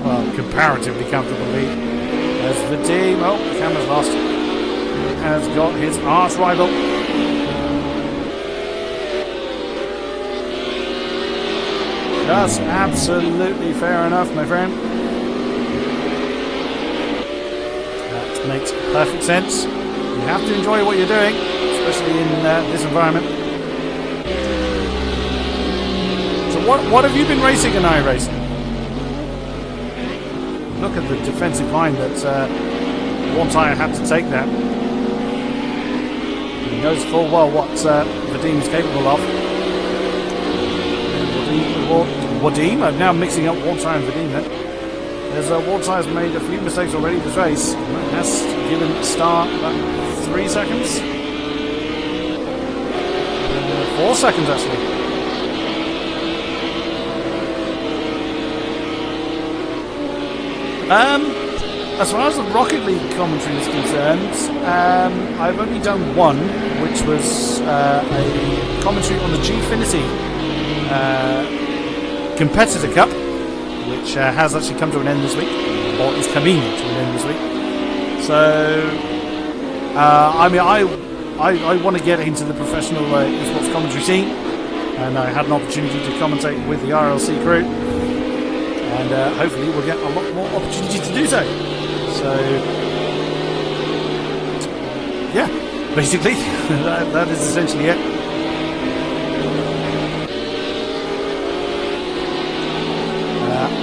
well, comparatively comfortable lead. As the team, oh, the camera's lost, has got his arch rival. That's absolutely fair enough, my friend. That makes perfect sense. You have to enjoy what you're doing, especially in this environment. So what have you been racing in iRacing? Look at the defensive line that one tyre had to take that. He knows full well what Vadim is capable of. Wadim, I'm now mixing up Wartime and Vadim then. As Wartime's made a few mistakes already this race. That has given Star about 3 seconds. 4 seconds actually. As far as the Rocket League commentary is concerned, I've only done one, which was a commentary on the Gfinity Competitor Cup, which has actually come to an end this week, or is coming to an end this week. So, I mean, I want to get into the professional esports commentary scene, and I had an opportunity to commentate with the RLC crew, and hopefully we'll get a lot more opportunity to do so. So, yeah, basically, that is essentially it.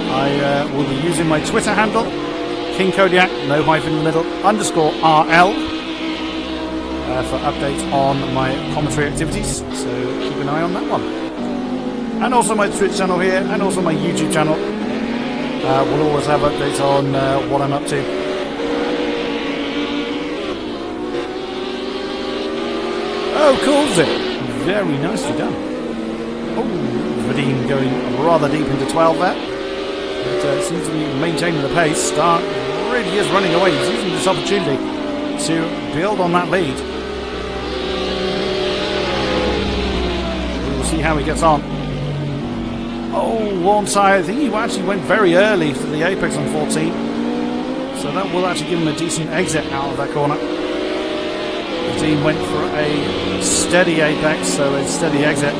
I will be using my Twitter handle, King-Kodiak, no hyphen in the middle, _RL, for updates on my commentary activities, so keep an eye on that one. And also my Twitch channel here, and also my YouTube channel. We'll always have updates on what I'm up to. Oh, cool, Zip. Very nicely done. Oh, Vadim going rather deep into 12 there. But seems to be maintaining the pace. Star really is running away. He's using this opportunity to build on that lead. We'll see how he gets on. Oh, one side. I think he actually went very early for the apex on 14. So that will actually give him a decent exit out of that corner. The team went for a steady apex, so a steady exit.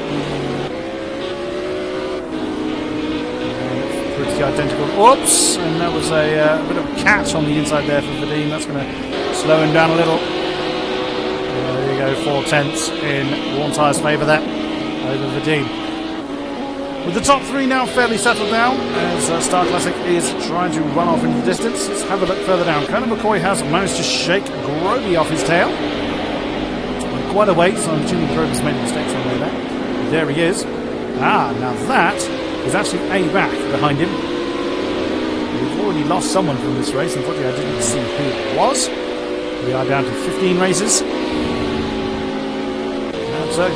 Identical. Oops! And that was a bit of a catch on the inside there for Vadim. That's going to slow him down a little. There you go, 4/10 in Warntire's favour there over Vadim. With the top three now fairly settled down, as Star Classic is trying to run off into the distance. Let's have a look further down. Colonel McCoy has managed to shake Groby off his tail. Quite a way, so I'm assuming Groby's made mistakes on the way there. There he is. Ah, now that is actually A back behind him. We've already lost someone from this race. Unfortunately, I didn't see who it was. We are down to 15 races. And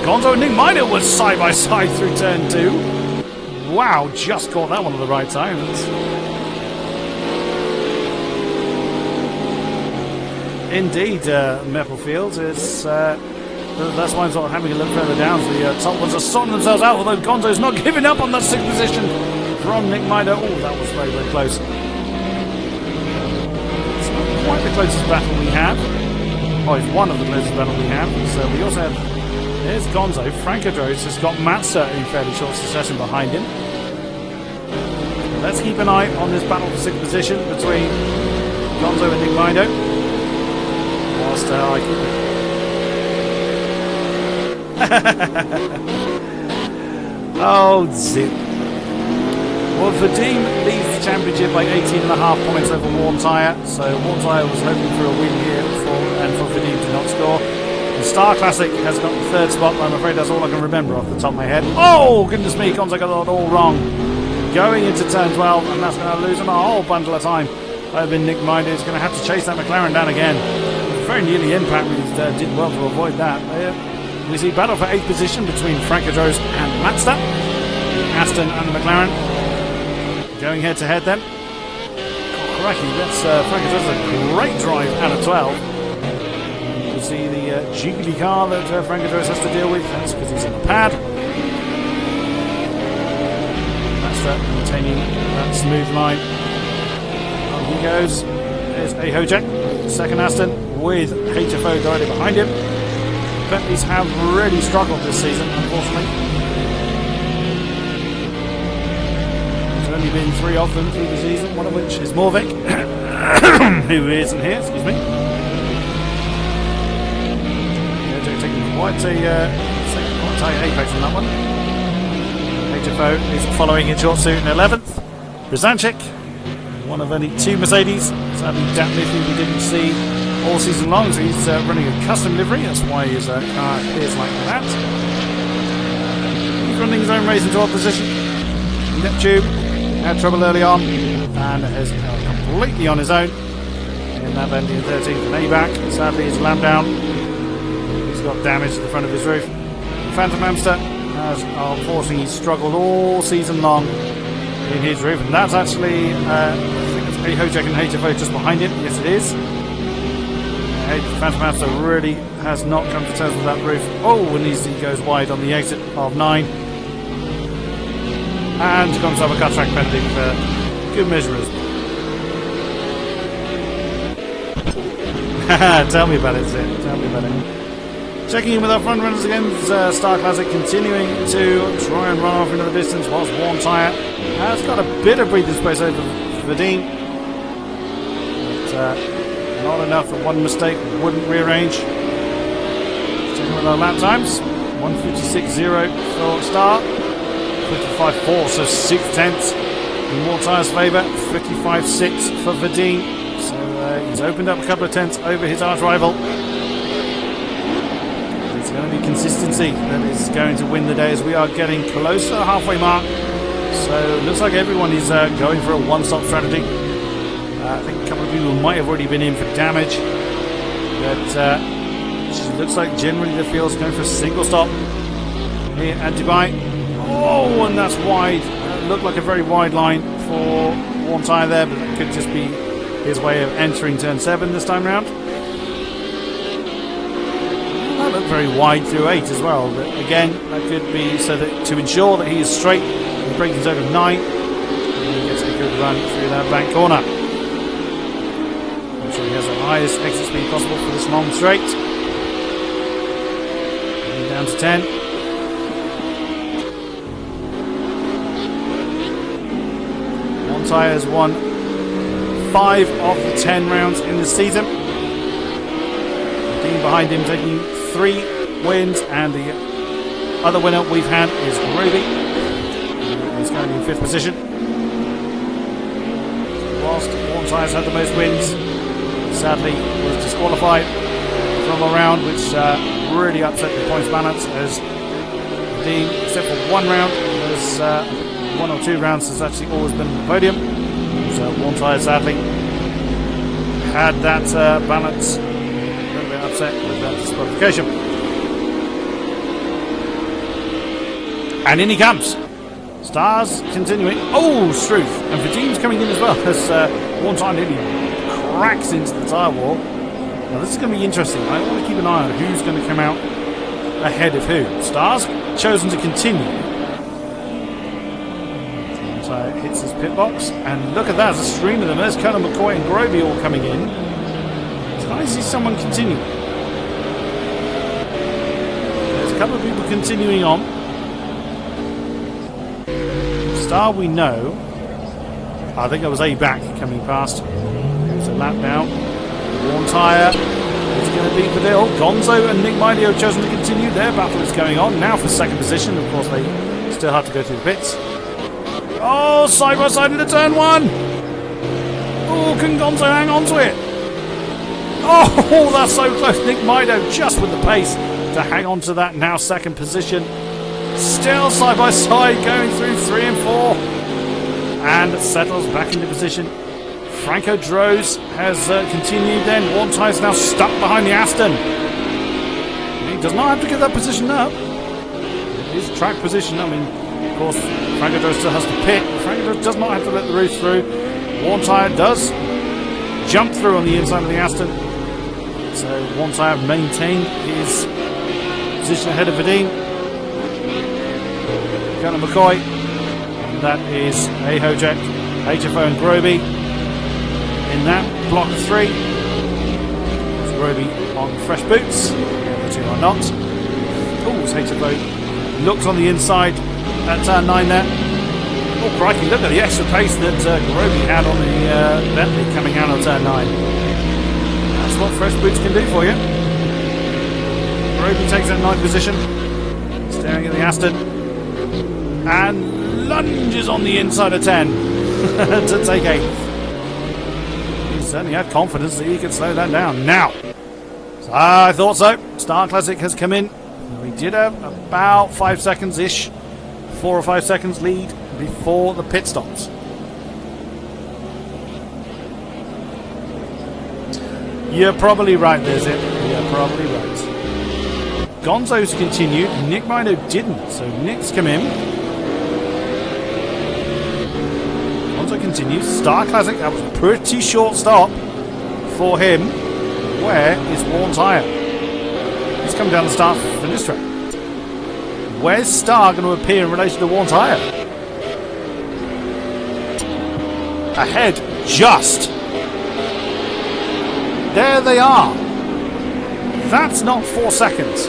Gonzo and Nick Minor was side by side through turn 2. Wow, just caught that one at the right time. Indeed, Maple Fields is. That's why I'm sort of having a look further down. So the top ones are sorting themselves out, although Gonzo's not giving up on that 6th position from Nick Mido. Oh, that was very, very close. It's not quite the closest battle we have. Oh, it's one of the closest battles we have. So we also have, there's Gonzo. Francadros has got Matza in fairly short succession behind him. Let's keep an eye on this battle for 6th position between Gonzo and Nick Mido. Whilst I keep it. Oh, zip. Well, Vadim leads the championship by 18.5 points over Warntire. So Warntire was hoping for a win here and for Vadim to not score. The Star Classic has got the 3rd spot, but I'm afraid that's all I can remember off the top of my head. Oh, goodness me, Gonzo got that all wrong. Going into turn 12, and that's going to lose him a whole bundle of time. Over Nick Mido is going to have to chase that McLaren down again. very nearly impact. We did well to avoid that. We see battle for 8th position between Frankadros and Mazda. Aston and the McLaren going head to head then. Crikey, that's Frankadros a great drive out of 12. You can see the jiggly car that Frankadros has to deal with. That's because he's on the pad. Mazda maintaining that smooth line. On he goes. There's Ahojek, second Aston, with HFO directly behind him. Bentleys have really struggled this season, unfortunately. There's only been 3 of them through the season, one of which is Morvik, who isn't here, excuse me. Ahojek taking quite a apex on that one. HFO is following in short suit in 11th. Brzanczyk, one of only 2 Mercedes. Sadly, that livery we didn't see all season long, so he's running a custom livery. That's why his car appears like that. He's running his own race in 12th position. Neptune had trouble early on and is completely on his own in that ending in 13th and A-back. Sadly, he's lammed down. He's got damage to the front of his roof. Phantom Hamster has unfortunately struggled all season long in his roof, and that's actually I think it's Ahojek and HFO just behind him. Yes, it is. Phantom Hamster really has not come to terms with that roof. Oh, and he goes wide on the exit of 9, and comes up a cut track penalty for good measurers. Tell me about it, Zin. Tell me about it. Checking in with our front runners again, Star Classic continuing to try and run off into the distance whilst Warm Tyre has got a bit of breathing space over Verdine. But not enough that one mistake wouldn't rearrange. Checking with our lap times, 1:56.0 for Star, 55.4, so 6 tenths in Warm Tyre's favour, 55.6 for Verdine. So he's opened up a couple of tenths over his arch rival. It's going to be consistency that is going to win the day as we are getting close to the halfway mark. So it looks like everyone is going for a one-stop strategy. I think a couple of people might have already been in for damage, but it looks like generally the field's going for a single stop here at Dubai. Oh, and that's wide. Looked like a very wide line for Warm Tyre there, but it could just be his way of entering turn 7 this time round. That looked very wide through 8 as well, but again, that could be so that to ensure that he is straight in the braking zone of 9, and he gets a good run through that back corner. I'm sure he has the highest exit speed possible for this long straight. And down to 10. Warm Tyre has won 5 of the 10 rounds in the season. The team behind him taking 3 wins, and the other winner we've had is Ruby. He's currently in 5th position. Whilst Warm Tyre's had the most wins, sadly was disqualified from a round, which really upset the points balance, as the team, except for one round, was 1 or 2 rounds, has actually always been on the podium. So Warm Tyre sadly had that balance a little bit upset with that disqualification. And in he comes. Stars continuing. Oh, Struth. And Vadine's coming in as well, as Warm Tyre nearly cracks into the tyre wall. Now this is going to be interesting. I want to keep an eye on who's going to come out ahead of who. Stars chosen to continue. Hits his pit box, and look at that, there's a stream of them. There's Colonel McCoy and Groby all coming in. It's nice to see someone continue. There's a couple of people continuing on. Star we know. I think that was A-back coming past. There's a lap now. Warm Tyre is going to beat Padil. Gonzo and Nick Miley have chosen to continue. Their battle is going on now for 2nd position. Of course, they still have to go through the pits. Oh, side by side into turn 1. Oh, can Gonzo hang on to it? Oh, that's so close. Nick Mido just with the pace to hang on to that now 2nd position. Still side by side going through 3 and 4. And settles back into position Franco Droz has continued then. Warntai's now stuck behind the Aston. He does not have to give that position up. It is track position. I mean, of course, Franco Droz still has to pit. Franco Droz does not have to let the roof through. Warntai does jump through on the inside of the Aston. So Warntai maintained his position ahead of Vadim. Gunnar McCoy. And that is Ahojek, HFO and Groby. In that block of 3. It's Groby on fresh boots. The two are not. Oh, it's HFO. Looks on the inside at turn 9 there. Oh, crikey, look at the extra pace that Groby had on the Bentley coming out of turn 9. That's what fresh boots can do for you. Groby takes that 9th position. Staring at the Aston. And lunges on the inside of 10 to take 8th. He certainly had confidence that he could slow that down. Now, I thought so. Star Classic has come in. We did have about 5 seconds-ish, 4 or 5 seconds lead before the pit stops. You're probably right, there's it. You're probably right. Gonzo's continued. Nick Mino didn't, so Nick's come in. Gonzo continues. Star Classic, that was a pretty short stop for him. Where is Warntire? He's coming down the start finish track. Where's Star going to appear in relation to Warntire? Ahead, just. There they are. That's not 4 seconds.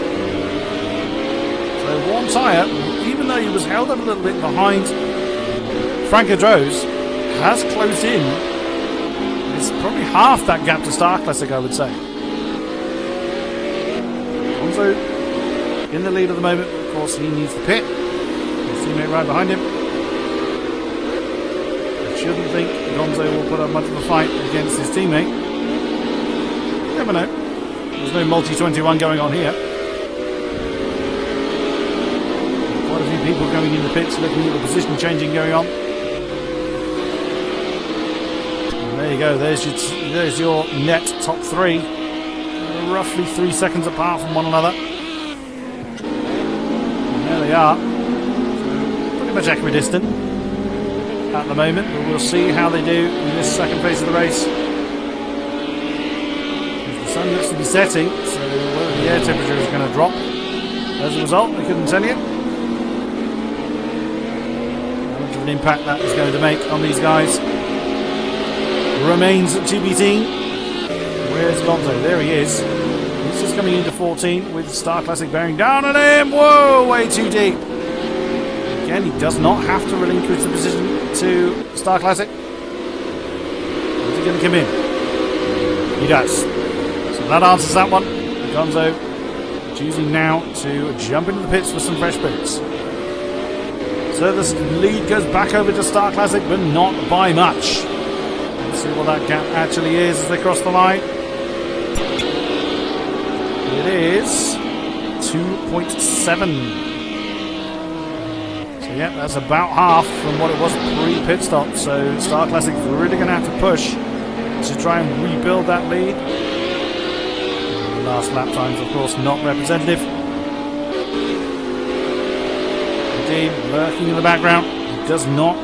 So Warntire, even though he was held up a little bit behind Franco Droz, has closed in. It's probably half that gap to Star Classic, I would say. Gonzo in the lead at the moment. Of course, he needs the pit. His teammate right behind him. I shouldn't think Gonzo will put up much of a fight against his teammate. You never know. There's no multi-21 going on here. Quite a few people going in the pits looking at the position changing going on. And there you go. There's your net top 3. Roughly 3 seconds apart from one another. And there they are. So pretty much equidistant at the moment, but we'll see how they do in this second phase of the race. The sun looks to be setting, so whether the air temperature is going to drop as a result, I couldn't tell you. How much of an impact that is going to make on these guys remains to be seen. Where's Gonzo? There he is. He's just coming into 14 with Star Classic bearing down on him. Whoa, way too deep. Again, he does not have to relinquish the position to Star Classic. Is he going to come in? He does. So that answers that one. Gonzo choosing now to jump into the pits for some fresh boots. So the lead goes back over to Star Classic, but not by much. Let's see what that gap actually is as they cross the line. It is 2.7. So yeah, that's about half from what it was pre-pit stop. So Star Classic is really going to have to push to try and rebuild that lead. The last lap times, of course, not representative. Indeed, lurking in the background. He does not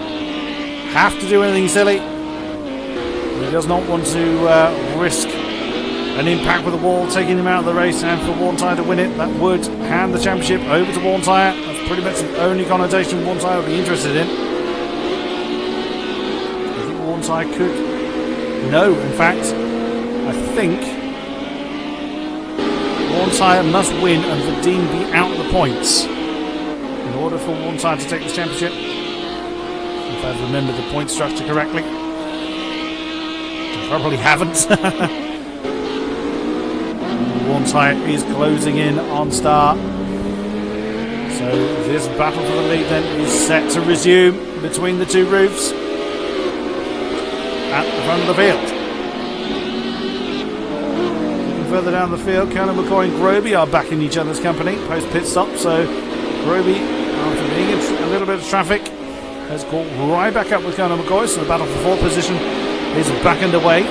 have to do anything silly. He does not want to risk an impact with the wall, taking him out of the race, and for Warntire to win it, that would hand the championship over to Warntire. That's pretty much the only connotation Warntire would be interested in. I think Warntire could. No, in fact, I think Warntire must win and Vadim be out of the points in order for Warntire to take this championship. If I've remembered the point structure correctly. I probably haven't. Warntire is closing in on Star. So this battle for the lead then is set to resume between the two roofs at the front of the field. Looking further down the field, Colonel McCoy and Groby are back in each other's company post pit stop. So Groby, after being in a little bit of traffic, has caught right back up with Colonel McCoy. So the battle for 4th position is back underway.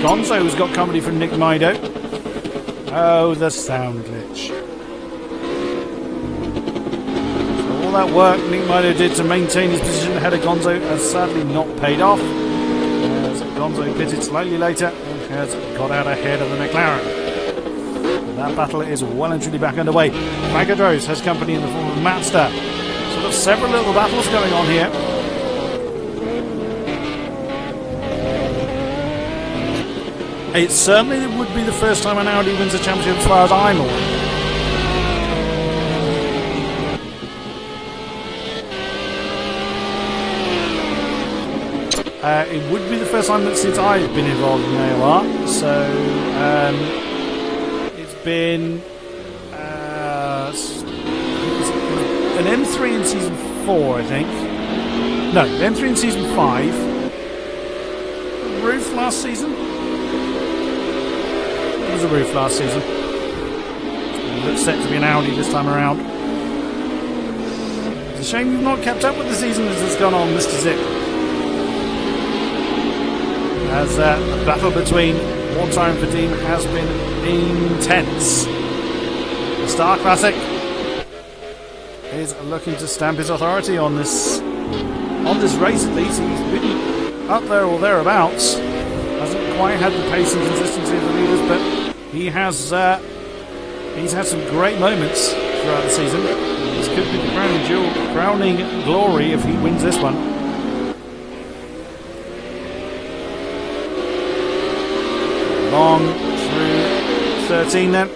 Gonzo's got company from Nick Mido. Oh, the sound glitch. So all that work Nick Mido did to maintain his position ahead of Gonzo has sadly not paid off. As Gonzo pitted slightly later and has got out ahead of the McLaren. That battle is well and truly back underway. Magadros has company in the form of Matster. So there's several little battles going on here. It certainly would be the first time an Audi wins a championship as far as I'm aware. It would be the first time that since I've been involved in AOR. So it's been an M3 in season 4, I think. No, M3 in season 5. Roof last season. It was a roof last season. It looks set to be an Audi this time around. It's a shame you've not kept up with the season as it's gone on, Mr. Zick. As the battle between Wartime and Vadim has been intense. The Star Classic is looking to stamp his authority on this race at least. He's been up there or thereabouts. Hasn't quite had the pace and consistency of the leaders, but he's had some great moments throughout the season. This could be the crowning glory if he wins this one. Long through 13 then.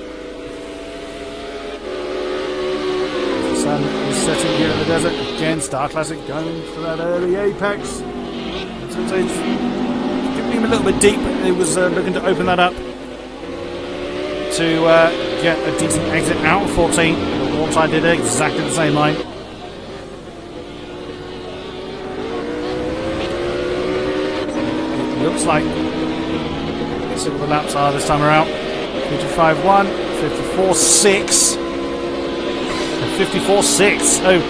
The sun is setting here in the desert. Again, Star Classic going for that early apex. So it's giving him a little bit deep. It was looking to open that up to get a decent exit out of 14. The Wartime did exactly the same line. It looks like see what the laps are this time around. 55.1, 54.6, and 54.6. So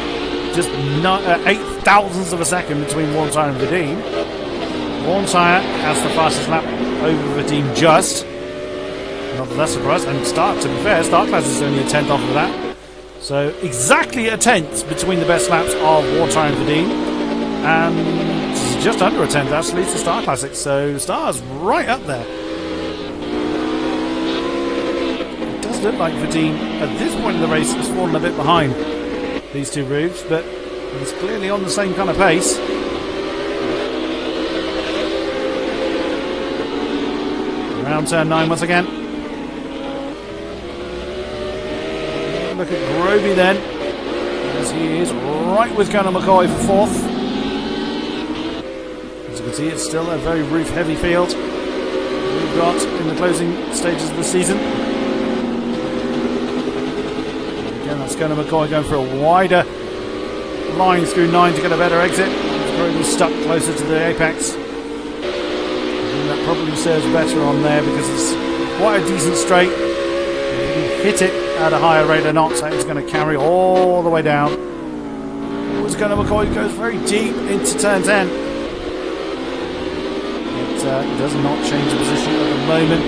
just 8 thousandths of a second between Wartime and Vadim. Wartime has the fastest lap over Vadim just. Not that that's a surprise. And to be fair, Start Class is only a tenth off of that. So exactly a tenth between the best laps of Wartime and Vadim. And just under a tenth actually to Star Classic. So Star's right up there. Look like Vadim at this point in the race has fallen a bit behind these two roofs, but he's clearly on the same kind of pace. Around turn 9 once again. Look at Groby then, as he is right with Colonel McCoy for 4th. As you can see, it's still a very roof heavy field we've got in the closing stages of the season. That's Colonel McCoy going for a wider line through 9 to get a better exit. He's probably stuck closer to the apex. And that probably serves better on there because it's quite a decent straight. If you can hit it at a higher rate of knots, it's going to carry all the way down. As Colonel McCoy goes very deep into turn 10. It does not change the position at the moment.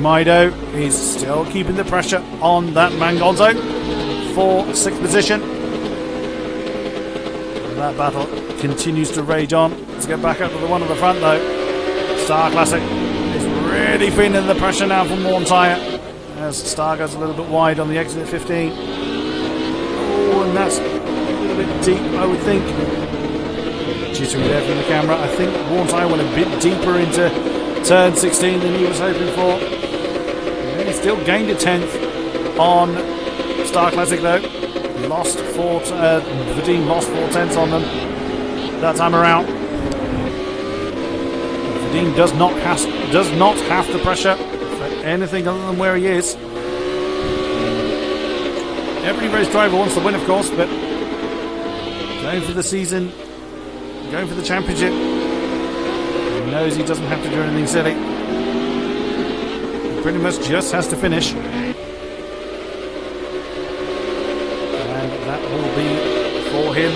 Mido is still keeping the pressure on that Mangonzo for 6th position. And that battle continues to rage on. Let's get back up to the one at the front though. Star Classic is really feeling the pressure now from Warm Tyre as Star goes a little bit wide on the exit at 15. Oh, and that's a little bit deep, I would think. Jittering there from the camera. I think Warm Tyre went a bit deeper into turn 16 than he was hoping for. He still gained a 10th on Star Classic though. Vadim lost 4 tenths on them that time around. Vadim does not have the pressure for anything other than where he is. Every race driver wants to win, of course, but going for the season, going for the championship, he knows he doesn't have to do anything silly. He pretty much just has to finish. And that will be for him.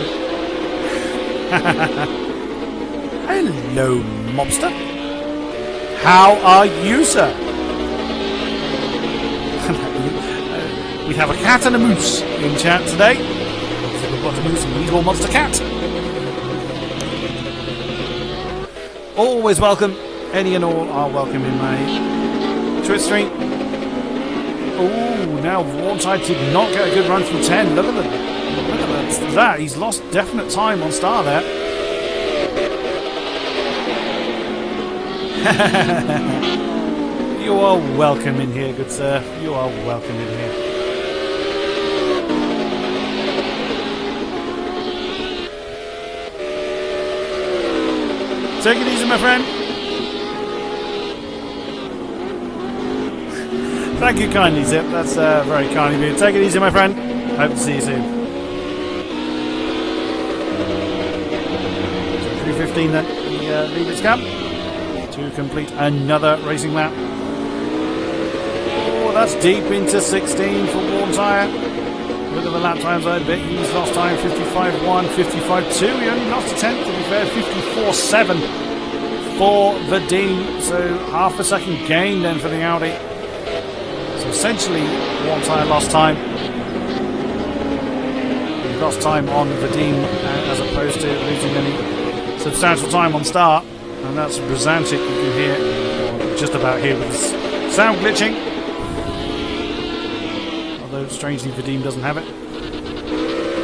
Hello, mobster. How are you, sir? We have a cat and a moose in chat today. So we've got a moose and Eagle Monster Cat. Always welcome. Any and all are welcome in my Twitch stream. Oh, now Warnside did not get a good run from 10. Look at that. He's lost definite time on Star there. You are welcome in here, good sir. You are welcome in here. Take it easy, my friend. Thank you kindly, Zip. That's very kind of you. Take it easy, my friend. Hope to see you soon. 3:15 then, the leaders camp to complete another racing lap. Oh, that's deep into 16 for Warntire. Look at the lap times. I bet he's lost time 55.1, 55.2. He only lost a tenth, to be fair. 54.7 for Vadim. So half a second gain then for the Audi. So essentially, Warntire lost time. He lost time on Vadim as opposed to losing any substantial time on start. And that's Brzanczyk, you can hear, or just about hear with the sound glitching. Although, strangely, Vadim doesn't have it.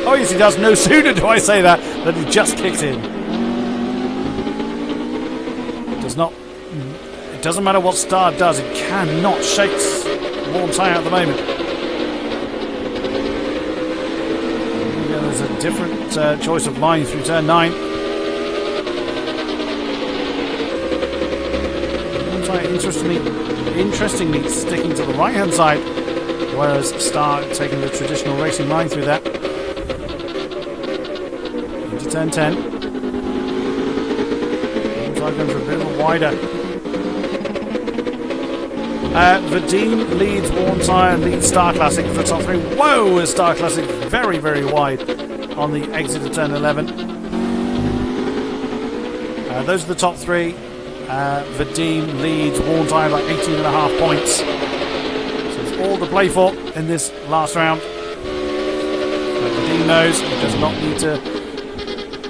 Oh, yes, he does. No sooner do I say that, than he just kicked in. It doesn't matter what Star does, it cannot shake Warntire at the moment. Yeah, there's a different choice of line through turn 9. Interestingly sticking to the right hand side, whereas Star taking the traditional racing line through that. Into turn 10. Looks like going for a bit of a wider. Vadim leads Warntire, leads Star Classic for the top 3. Whoa, is Star Classic very, very wide on the exit of turn 11. Those are the top 3. Vadim leads Warntire by 18.5 points. So it's all to play for in this last round. But Vadim knows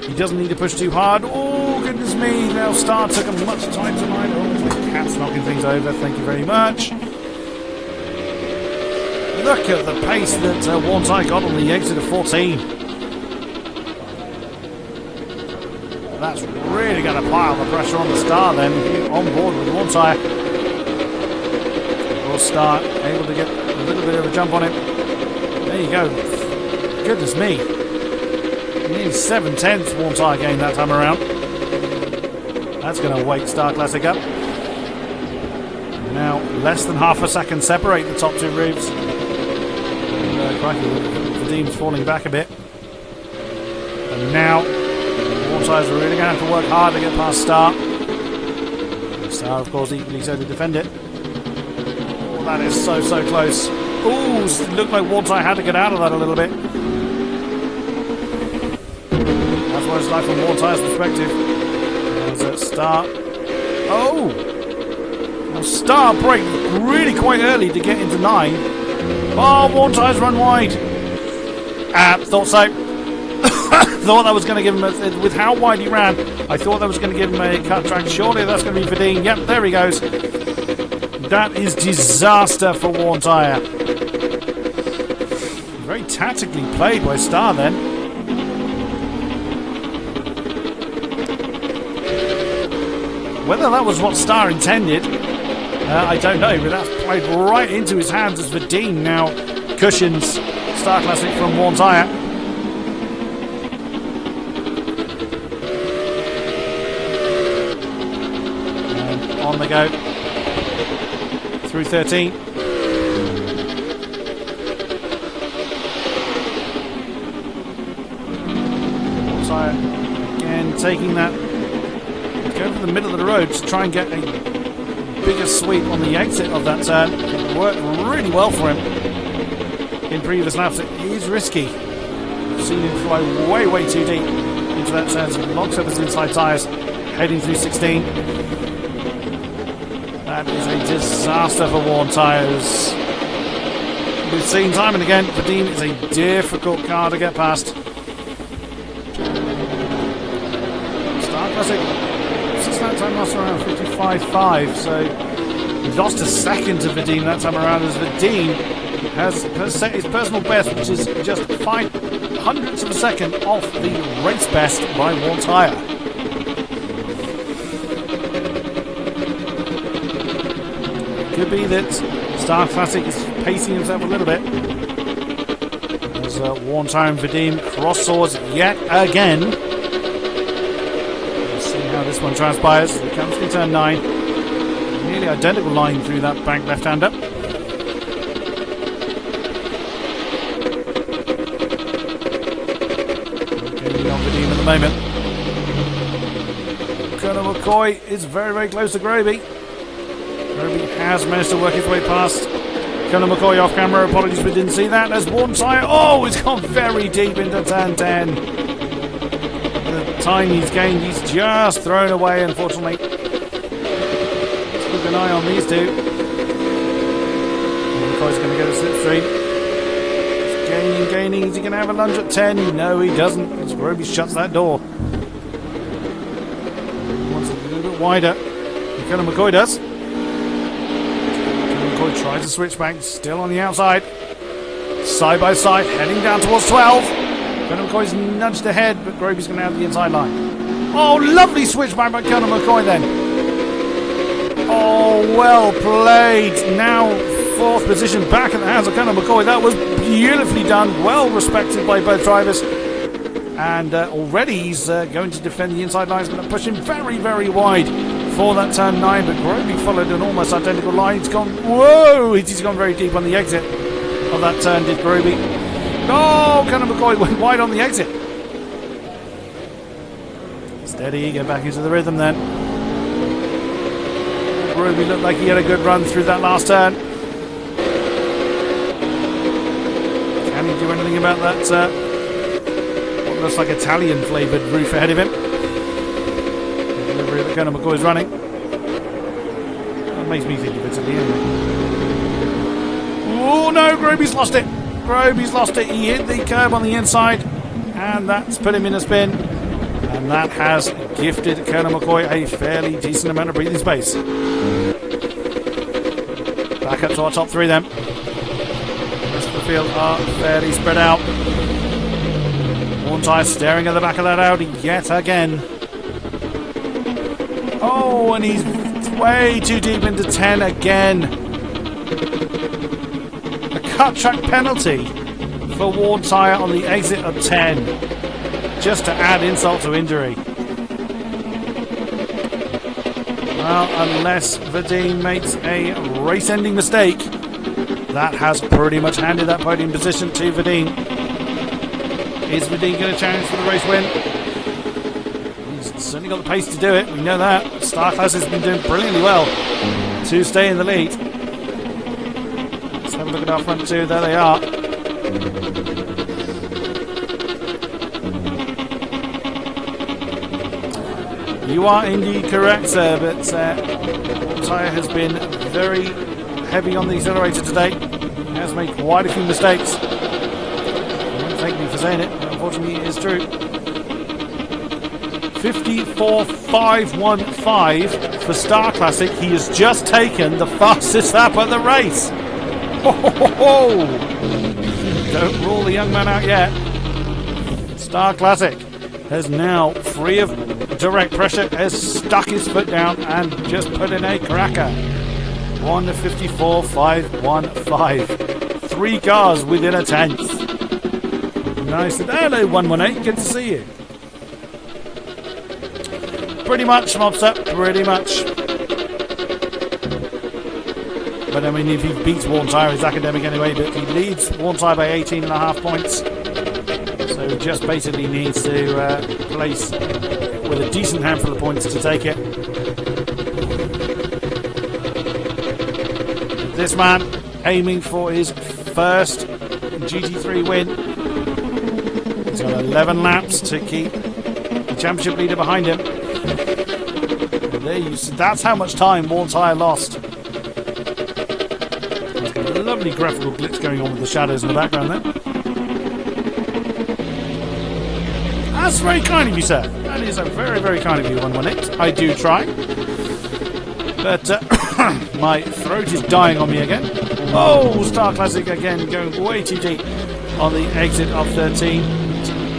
he doesn't need to push too hard. Oh goodness me! Now Star took him much time tonight. Oh, my cat's knocking things over. Thank you very much. Look at the pace that Warntire got on the exit of 14. That's really going to pile the pressure on the Star then, on board with Warntire. Will Star able to get a little bit of a jump on him. There you go. Goodness me. Nearly 7/10 Warntire gained that time around. That's going to wake Star Classic up. Now, less than half a second separate the top 2 roofs. The Vadim's falling back a bit. And now Warntire's really going to have to work hard to get past Star. Star, of course, equally so to defend it. Oh, that is so close. Ooh, it looked like Warntire had to get out of that a little bit. That's what it's like from Warntire's perspective. There's a Star. Oh! Now Star braked really quite early to get into 9. Oh, Warntire's run wide. Thought so. Thought that was going to give him, with how wide he ran, I thought that was going to give him a cut track. Surely that's going to be Vadim. Yep, there he goes. That is disaster for Warntire. Very tactically played by Star then. Whether that was what Star intended, I don't know, but that's played right into his hands as Vadim now cushions Star Classic from Warntire. On they go through 13. Warntire again taking that, going for the middle of the road to try and get a bigger sweep on the exit of that turn. It worked really well for him in previous laps. It is risky. I've seen him fly way too deep into that turn, so he locks up his inside tyres. heading through 16. That is a disaster for worn tyres. We've seen time and again, Vadim is a difficult car to get past. Star Classic, since that time lost around 55.5, so he lost a second to Vadim that time around, as Vadim has set his personal best, which is just 0.05 of a second off the race best by one tyre. Could be that Star Classic is pacing himself a little bit. As Worn Tyre and Vadim cross swords yet again. Let's see how this one transpires. It comes through turn 9. Nearly identical line through that bank left-hander. Getting on Vadim at the moment. Colonel McCoy is very, very close to Groby. Groby has managed to work his way past Colonel McCoy off camera. Apologies we didn't see that. As one tyre, oh, it's gone very deep into turn 10. The time he's gained, he's just thrown away, unfortunately. Let's keep an eye on these two. McCoy's going to get a slipstream. He's gaining. Is he going to have a lunge at 10? No, he doesn't. As Groby shuts that door. He wants it a little bit wider. Colonel McCoy does. Tries to switch back, still on the outside. Side by side, heading down towards 12. Colonel McCoy's nudged ahead, but Groby's going to have the inside line. Oh, lovely switch back by Colonel McCoy then. Oh, well played. Now, 4th position back at the hands of Colonel McCoy. That was beautifully done, well respected by both drivers. And already he's going to defend the inside line. He's going to push him very, very wide for that turn 9, but Groby followed an almost identical line. He's gone, whoa! He's gone very deep on the exit of that turn, did Groby. No, Colonel McCoy went wide on the exit. Steady, get back into the rhythm then. Groby looked like he had a good run through that last turn. Can he do anything about that? What looks like Italian flavoured roof ahead of him. That Colonel McCoy is running. That makes me think of Italy anyway. Oh no, Groby's lost it. Groby's lost it. He hit the curb on the inside, and that's put him in a spin. And that has gifted Colonel McCoy a fairly decent amount of breathing space. Back up to our top 3 then. The rest of the field are fairly spread out. One tyre staring at the back of that Audi yet again. Oh, and he's way too deep into 10 again. A cut track penalty for worn tyre on the exit of 10. Just to add insult to injury. Well, unless Vadim makes a race-ending mistake, that has pretty much handed that podium position to Vadim. Is Vadim going to challenge for the race win? Certainly got the pace to do it, we know that. Star Class has been doing brilliantly well to stay in the lead. Let's have a look at our front 2, there they are. You are indeed correct, sir, but tyre has been very heavy on the accelerator today. He has made quite a few mistakes. Don't thank me for saying it, but unfortunately it is true. 54.515 for Star Classic. He has just taken the fastest lap of the race. Ho, ho, ho, ho. Don't rule the young man out yet. Star Classic has now, free of direct pressure, has stuck his foot down and just put in a cracker. 1:54.515. 3 cars within a tenth. Nice. Hello, 118. Good to see you. Pretty much, Mobster, pretty much. But I mean, if he beats Worn Tyre, he's academic anyway, but he leads Worn Tyre by 18.5 points. So he just basically needs to place with a decent handful of points to take it. This man aiming for his first GT3 win. He's got 11 laps to keep the championship leader behind him. There you see, that's how much time Warntire lost. There's got a lovely graphical glitch going on with the shadows in the background there. That's very kind of you, sir. That is a very, very kind of you, 118. I do try. But my throat is dying on me again. Oh, Star Classic again, going way too deep on the exit of 13.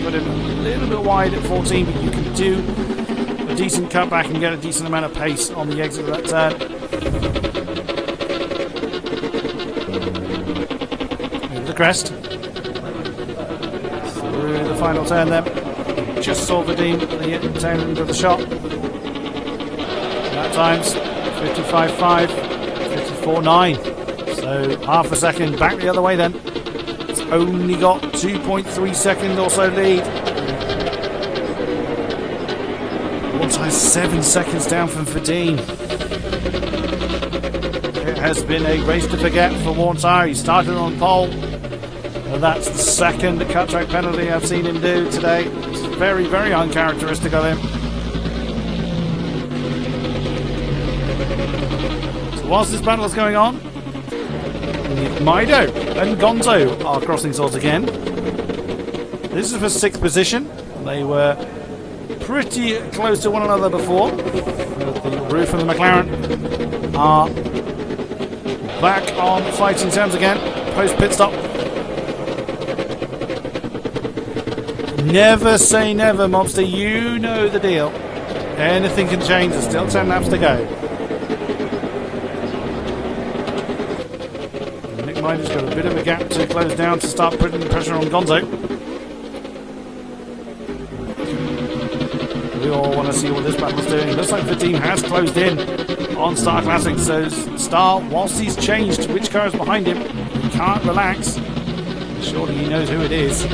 Put him a little bit wide at 14, but you can do a decent cutback and get a decent amount of pace on the exit of that turn. Over the crest. Through the final turn there. Just saw Vadim at the end of the shot. That time's 55.5, 54.9. So half a second back the other way then. It's only got 2.3 second or so lead. Warntire 7 seconds down from Vadim. It has been a race to forget for Warntire. He started on pole. And that's the second cut track penalty I've seen him do today. It's very, very uncharacteristic of him. So whilst this battle is going on, Mido and Gonzo are crossing swords again. This is for 6th position. They were pretty close to one another before. The Roof and the McLaren are back on fighting terms again. Post pit stop. Never say never, Mobster. You know the deal. Anything can change. There's still 10 laps to go. Nick Mider's got a bit of a gap to close down to start putting the pressure on Gonzo. We all want to see what this battle's doing. It looks like the team has closed in on Star Classic. So Star, whilst he's changed which car is behind him, he can't relax. Surely he knows who it is.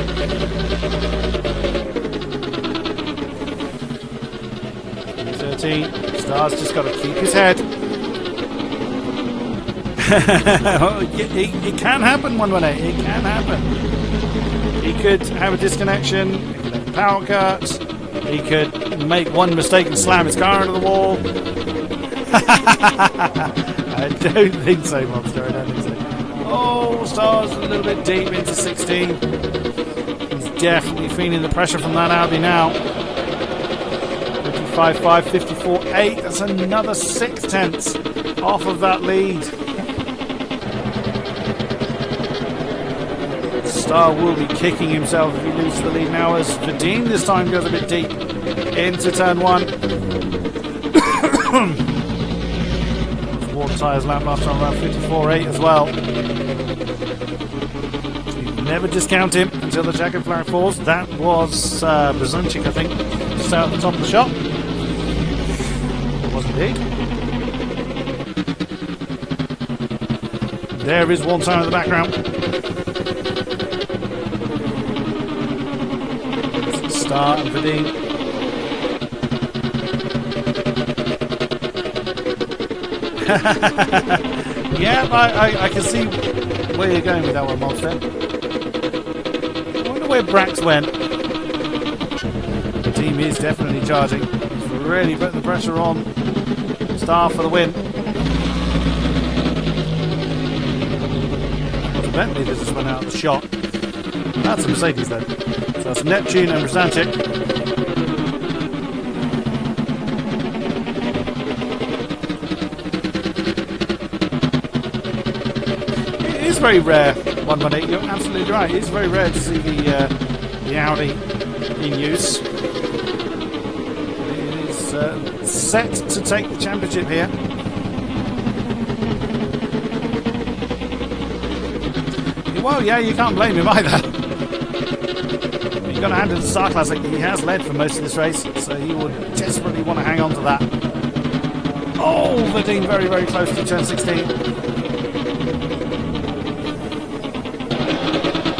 13. Star's just got to keep his head. It can happen, 118. It can happen. He could have a disconnection. He could have a power cut. He could make one mistake and slam his car into the wall. I don't think so, Monster. I don't think so. Oh, Star's a little bit deep into 16. He's definitely feeling the pressure from that Audi now. 55.5, 54.8. That's another 6 tenths off of that lead. Star will be kicking himself if he loses the lead now, as Vadim this time goes a bit deep into turn 1. Warntire's lap master on around 54.8 as well. You never discount him until the checkered flag falls. That was Brzezinski, I think, just out at the top of the shot. It was indeed. There is Warntire in the background. Star and Vadim. Yeah, I can see where you're going with that one, Monster. I wonder where Brax went. The team is definitely charging. He's really putting the pressure on Star for the win. Bentley just went out of the shot. That's a Mercedes then. So that's Neptune and Brzezinski. It is very rare, 118. You're absolutely right. It is very rare to see the Audi in use. It is set to take the championship here. Well, yeah, you can't blame him either. You've got to hand it to Star Classic. He has led for most of this race, so he would desperately want to hang on to that. Oh, Vadim very, very close to turn 16.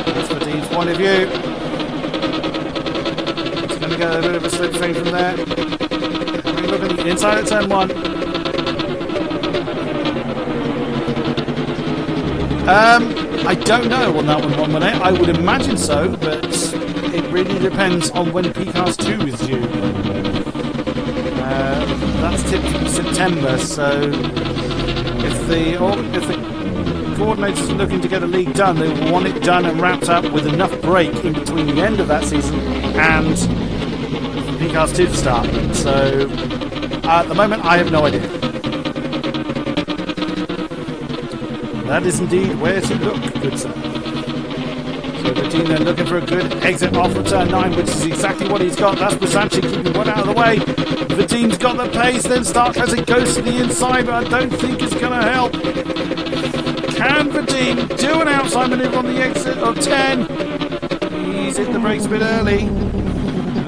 That's Vadim's point of view. He's going to get a bit of a slipstream from there. Having a look at the inside at turn 1. I don't know on that one, 118. I would imagine so, but it really depends on when PCAS 2 is due. that's tipped September, so if the coordinators are looking to get a league done, they want it done and wrapped up with enough break in between the end of that season and P-Cars 2 to start. So at the moment I have no idea. That is indeed where to look, good sir. So the team then looking for a good exit off of turn 9, which is exactly what he's got. That's Basanchi keeping one out of the way. The team's got the pace, then Stark as it goes to the inside, but I don't think it's going to help. Can the team do an outside manoeuvre on the exit of 10? He's hit the brakes a bit early.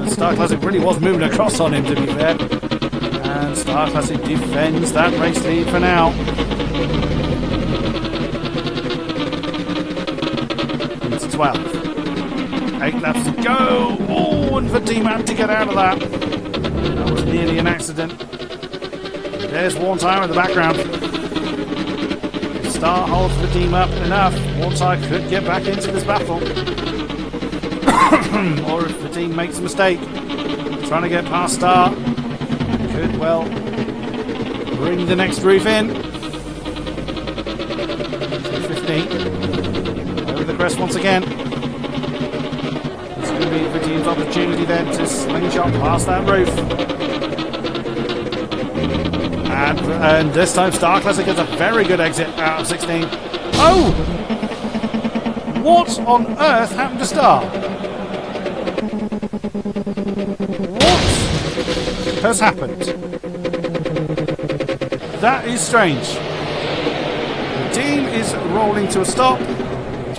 Star Classic really was moving across on him, to be fair. And Star Classic defends that race lead for now. It's 12. 8 laps to go. Oh, and the team had to get out of that. That was nearly an accident. There's Warntire in the background. If Star holds the team up enough, Warntire could get back into this battle. Or if the team makes a mistake, trying to get past Star, could well bring the next roof in. 2:15. Over the crest once again. It's going to be the team's opportunity then to slingshot past that roof. And this time Star Classic gets a very good exit out of 16. Oh! What on earth happened to Star? What has happened? That is strange. The team is rolling to a stop.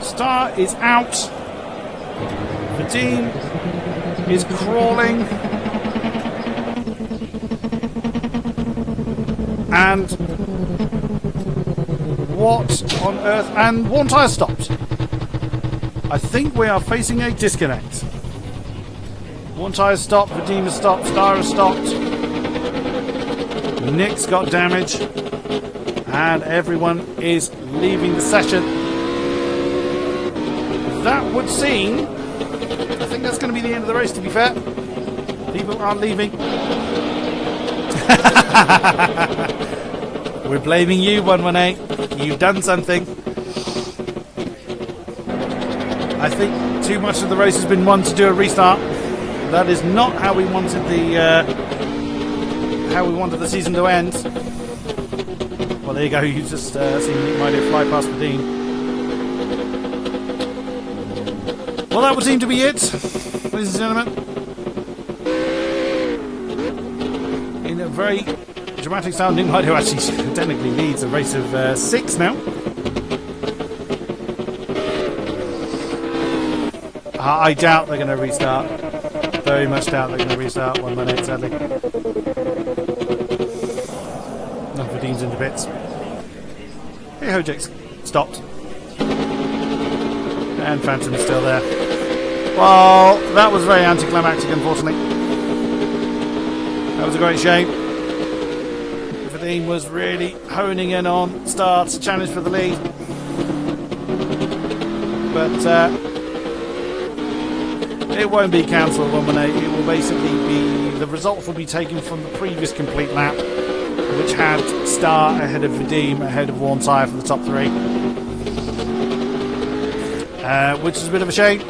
Star is out. The team is crawling. And what on earth? And one tyre stopped. I think we are facing a disconnect. One tyre stopped, the team has stopped, Star has stopped. Nick's got damage. And everyone is leaving the session. That would seem... I think that's going to be the end of the race, to be fair. People are leaving. We're blaming you, 118. You've done something. I think too much of the race has been won to do a restart. That is not how we wanted the season to end. Well, there you go. You just seen Nick Mighty fly past the Dean. Well, that would seem to be it, ladies and gentlemen. In a very dramatic style, Nick Mighty, who actually technically leads a race of 6 now. I doubt they're going to restart. Very much doubt they're going to restart 118, sadly. None for Dean's in the pits. Hey ho, Jake's stopped. And Phantom's still there. Well, that was very anticlimactic, unfortunately. That was a great shame. Dean was really honing in on Star to challenge for the lead. But it won't be cancelled 118. It will basically be, the results will be taken from the previous complete lap, which had Star ahead of Vadim, ahead of Warntire for the top 3. Which is a bit of a shame.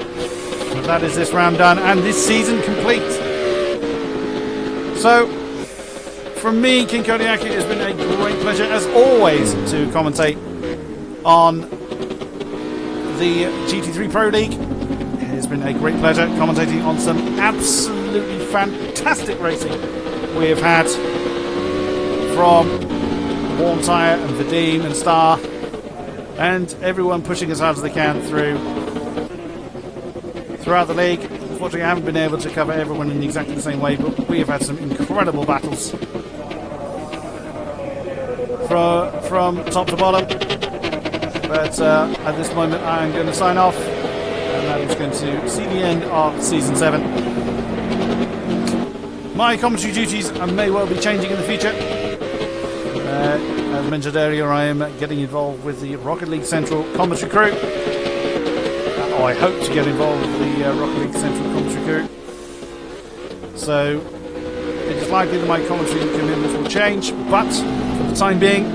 But that is this round done and this season complete. So, from me, King-Kodiak, it has been a great pleasure, as always, to commentate on the GT3 Pro League. It has been a great pleasure commentating on some absolutely fantastic racing we have had from Warntire and Vadim and Star, and everyone pushing as hard as they can throughout the league. Unfortunately, I haven't been able to cover everyone in exactly the same way, but we have had some incredible battles from top to bottom. But at this moment I'm going to sign off, and that is going to see the end of Season 7. My commentary duties may well be changing in the future. As mentioned earlier, I am getting involved with the Rocket League Central commentary crew. I hope to get involved with the Rocket League Central commentary crew. So it just likely that my commentary commitments will change, but for the time being,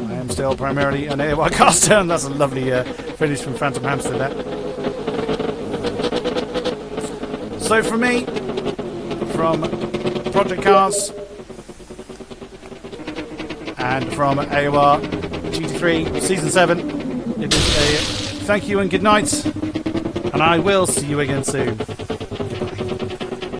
I am still primarily an AOR caster, and that's a lovely finish from Phantom Hamster there. So from me, from Project Cars, and from AOR GT3 Season 7, it is a thank you and good night, and I will see you again soon.